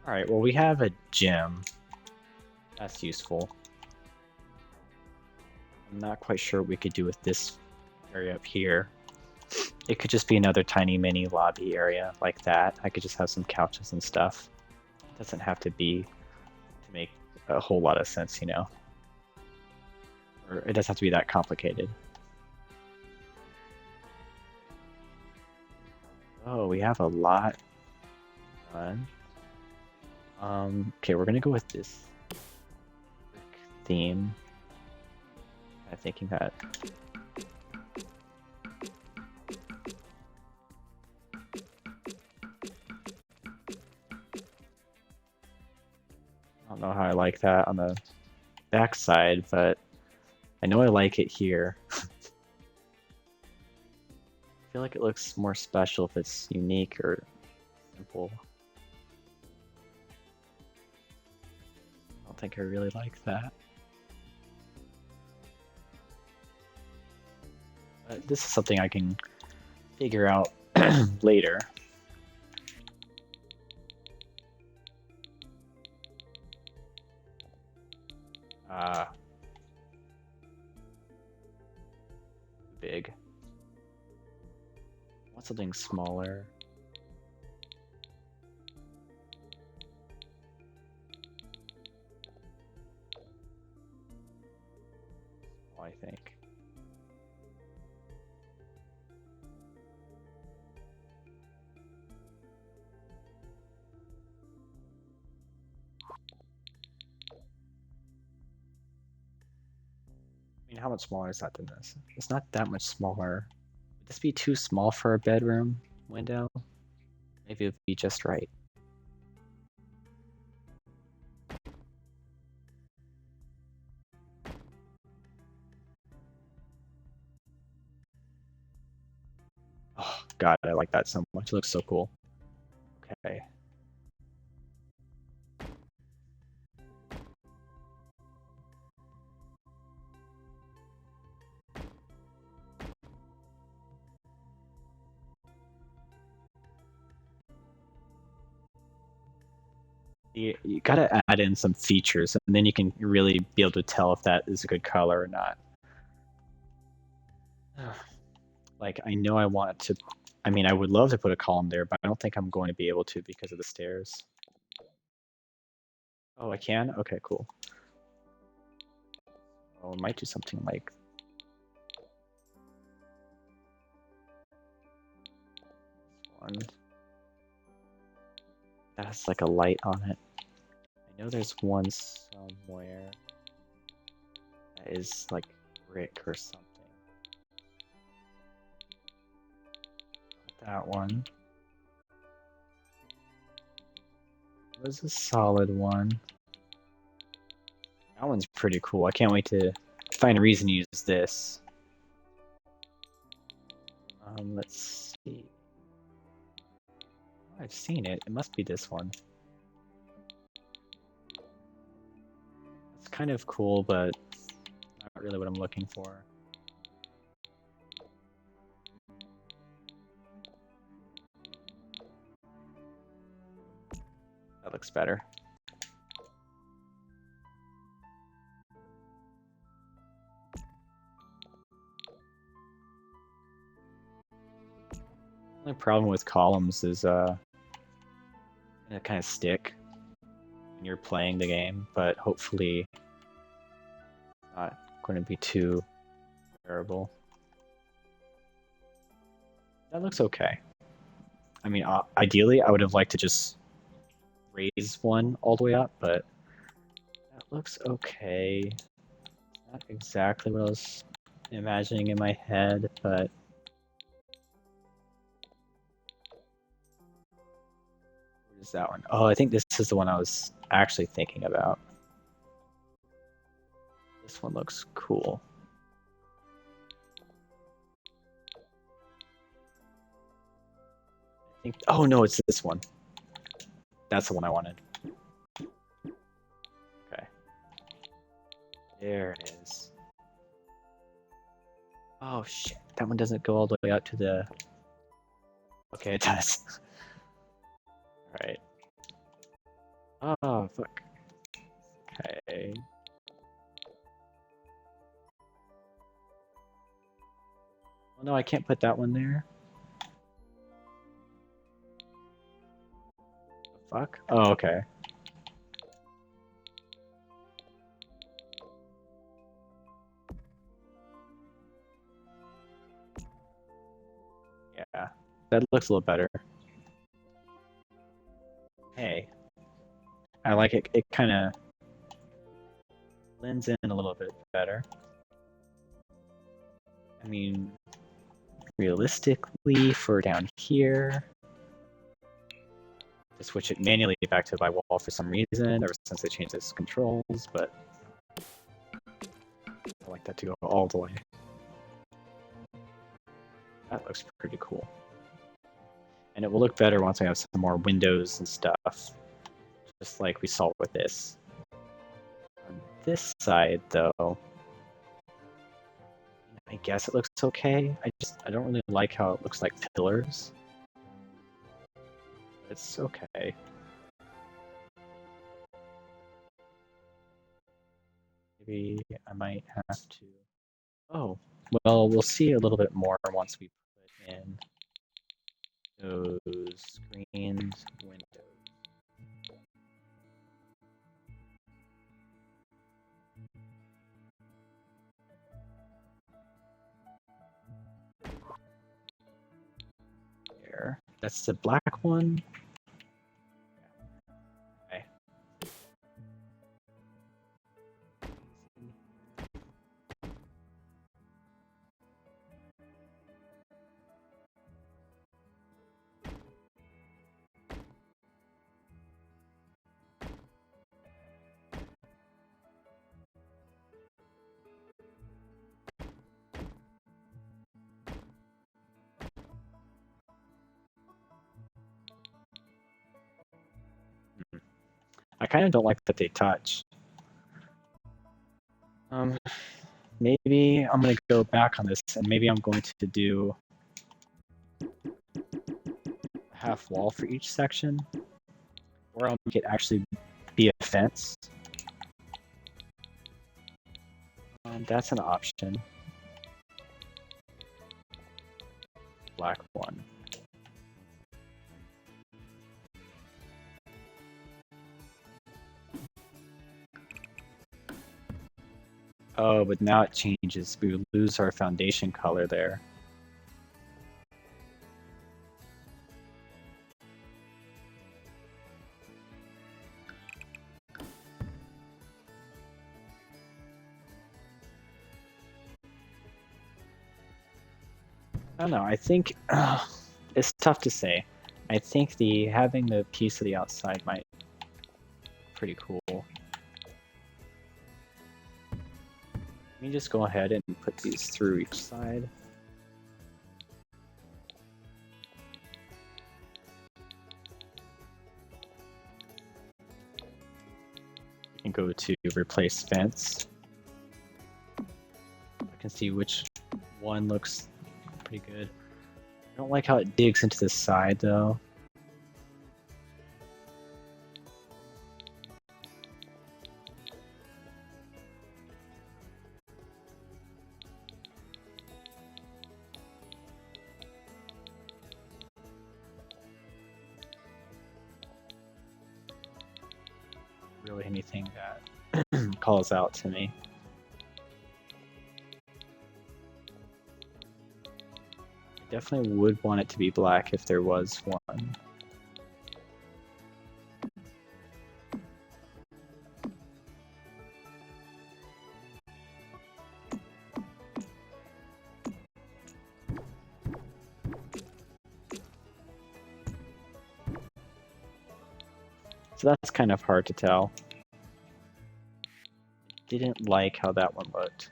Alright, well, we have a gym. That's useful. I'm not quite sure what we could do with this area up here. It could just be another tiny mini lobby area like that. I could just have some couches and stuff. It doesn't have to be to make a whole lot of sense, you know? Or it doesn't have to be that complicated. Oh, we have a lot done. Okay, we're gonna go with this theme. I'm thinking that. I don't know how I like that on the back side, but I know I like it here. I feel like it looks more special if it's unique or simple. I don't think I really like that. But this is something I can figure out later. Big. I want something smaller. I think. I mean, how much smaller is that than this? It's not that much smaller. Would this be too small for a bedroom window? Maybe it would be just right. Oh, God, I like that so much. It looks so cool. Okay. You gotta add in some features, and then you can really be able to tell if that is a good color or not. Like, I know I want to. I mean, I would love to put a column there, but I don't think I'm going to be able to because of the stairs. Oh, I can? Okay, cool. Oh, I might do something like this one. That has like a light on it. I know there's one somewhere that is like brick or something. That one. Was a solid one. That one's pretty cool. I can't wait to find a reason to use this. Let's see. Oh, I've seen it. It must be this one. It's kind of cool, but not really what I'm looking for. That looks better. The only problem with columns is it kind of stick when you're playing the game, but hopefully it's not going to be too terrible. That looks okay. I mean, ideally, I would have liked to just raise one all the way up, but That looks okay. Not exactly what I was imagining in my head, but where's that one? Oh, I think this is the one I was actually thinking about. This one looks cool. I think, oh no, it's this one. That's the one I wanted. Okay. There it is. Oh shit, that one doesn't go all the way out to the... Okay, it does. Alright. Oh, fuck. Okay. Oh no, I can't put that one there. The fuck? Oh, okay. Yeah, that looks a little better. Hey. I like it. It kind of blends in a little bit better. I mean, realistically, for down here, to switch it manually back to by wall for some reason, ever since they changed its controls, but I like that to go all the way. That looks pretty cool. And it will look better once we have some more windows and stuff, just like we saw with this. On this side, though, I guess it looks okay. I don't really like how it looks like pillars. It's okay. Maybe I might have to... Oh, well, we'll see a little bit more once we put in those screens, windows. There. That's the black one. Okay. I kind of don't like that they touch. Maybe I'm going to go back on this, and maybe I'm going to do half wall for each section, or I'll make it actually be a fence. That's an option. Black one. Oh, but now it changes. We lose our foundation color there. I don't know. I think it's tough to say. I think having the piece of the outside might be pretty cool. Let me just go ahead and put these through each side. And go to replace fence. I can see which one looks pretty good. I don't like how it digs into the side though. Really anything that calls out to me. I definitely would want it to be black if there was one. So that's kind of hard to tell. Didn't like how that one looked.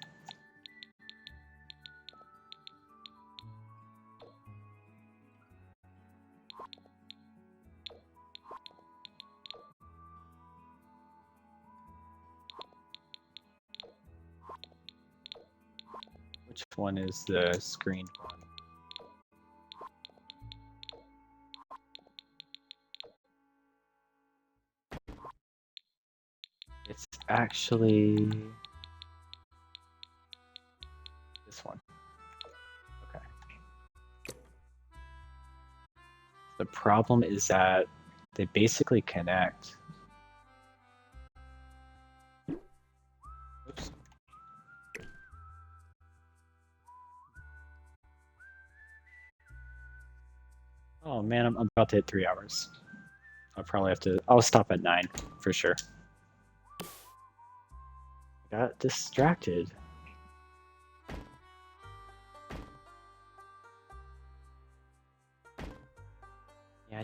Which one is the screened one? It's actually this one. Okay. The problem is that they basically connect. Oops. Oh man, I'm about to hit 3 hours. I'll probably have to. I'll stop at 9 for sure. Got distracted. Yeah,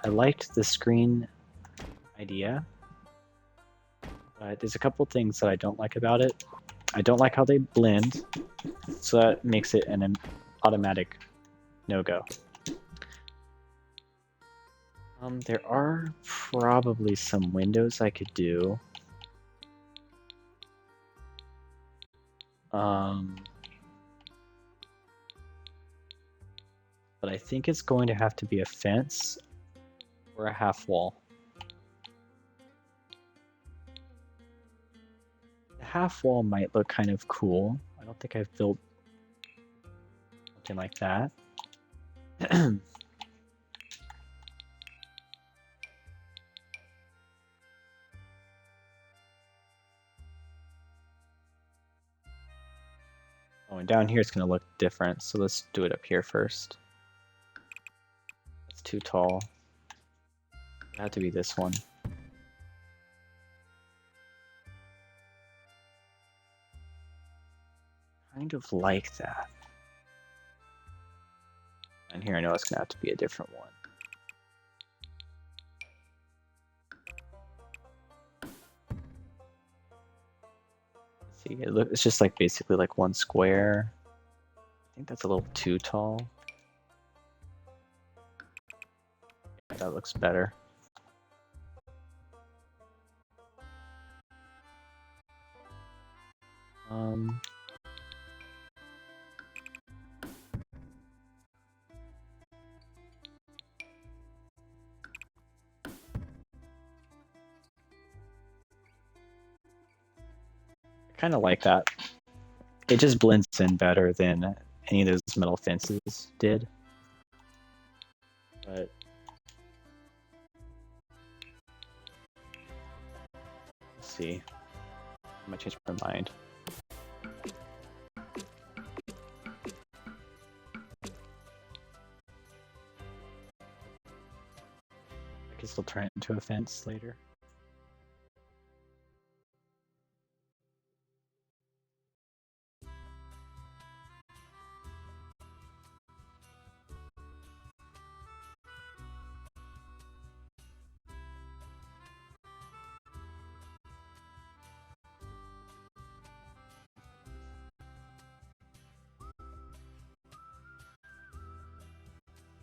I liked the screen idea, but there's a couple things that I don't like about it. I don't like how they blend, so that makes it an automatic no-go. There are probably some windows I could do. But I think it's going to have to be a fence or a half wall. The half wall might look kind of cool. I don't think I've built something like that. Oh, and down here it's going to look different, so let's do it up here first. It's too tall. It had to be this one. Kind of like that. And here I know it's going to have to be a different one. See, it's just like basically like one square. I think that's a little too tall. Yeah, that looks better. I kind of like that. It just blends in better than any of those metal fences did. But let's see. I might change my mind. I can still turn it into a fence later.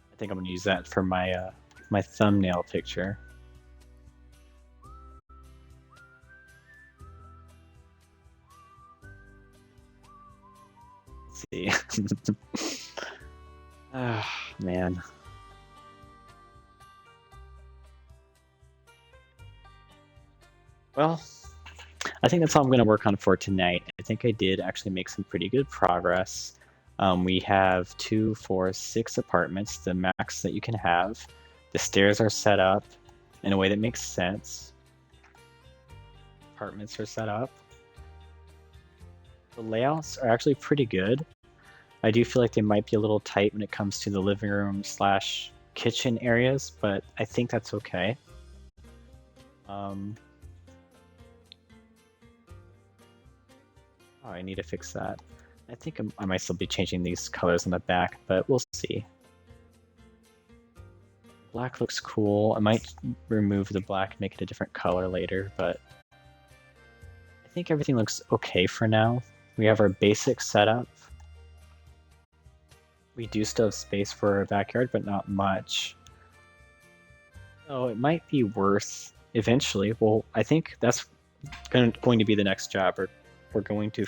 I think I'm gonna use that for my my thumbnail picture. Let's see. Ah, man. Well, I think that's all I'm going to work on for tonight. I think I did actually make some pretty good progress. We have 2, 4, 6 apartments, the max that you can have. The stairs are set up in a way that makes sense. Apartments are set up. The layouts are actually pretty good. I do feel like they might be a little tight when it comes to the living room / kitchen areas, but I think that's okay. Oh, I need to fix that. I think I might still be changing these colors on the back, but we'll see. Black looks cool. I might remove the black and make it a different color later, but I think everything looks okay for now. We have our basic setup. We do still have space for our backyard, but not much. So it might be worth eventually. Well, I think that's going to be the next job. We're going to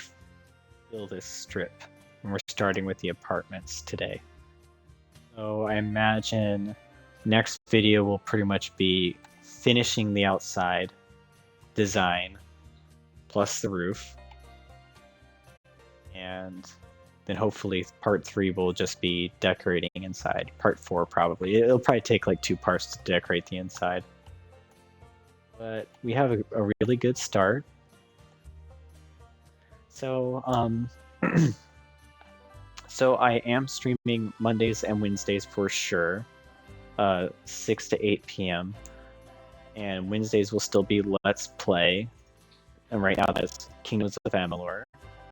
fill this strip, and we're starting with the apartments today. So I imagine next video will pretty much be finishing the outside design plus the roof, and then hopefully part 3 will just be decorating inside. Part 4 probably. It'll probably take like 2 parts to decorate the inside. But we have a really good start. So, so I am streaming Mondays and Wednesdays for sure, 6 to 8 p.m. And Wednesdays will still be Let's Play. And right now that's Kingdoms of Amalur.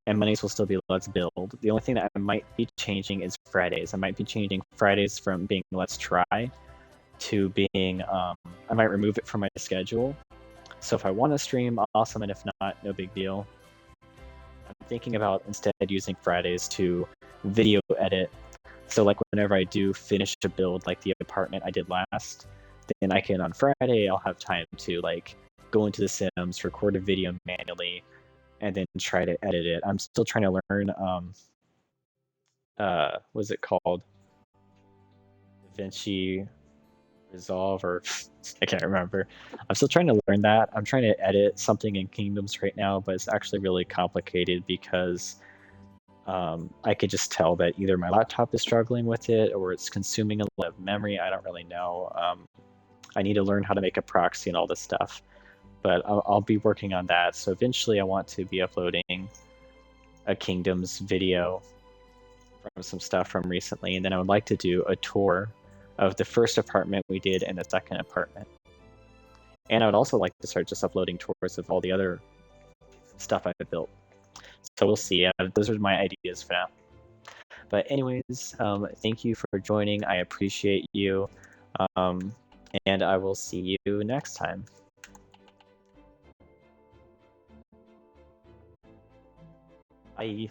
And Mondays will still be Let's Build. The only thing that I might be changing is Fridays. I might be changing Fridays from being Let's Try to being, I might remove it from my schedule. So if I want to stream, awesome, and if not, no big deal. I'm thinking about instead using Fridays to video edit. So like whenever I do finish a build like the apartment I did last, then I can on Friday, I'll have time to like go into the Sims, record a video manually, and then try to edit it. I'm still trying to learn, what's it called? DaVinci Resolve, or I can't remember. I'm still trying to learn that. I'm trying to edit something in Kingdoms right now, but it's actually really complicated because I could just tell that either my laptop is struggling with it or it's consuming a lot of memory. I don't really know. I need to learn how to make a proxy and all this stuff, but I'll be working on that. So eventually I want to be uploading a Kingdoms video from some stuff from recently, and then I would like to do a tour of the first apartment we did and the second apartment. And I would also like to start just uploading tours of all the other stuff I've built. So we'll see. Those are my ideas for now. But anyways, thank you for joining. I appreciate you. And I will see you next time. Bye.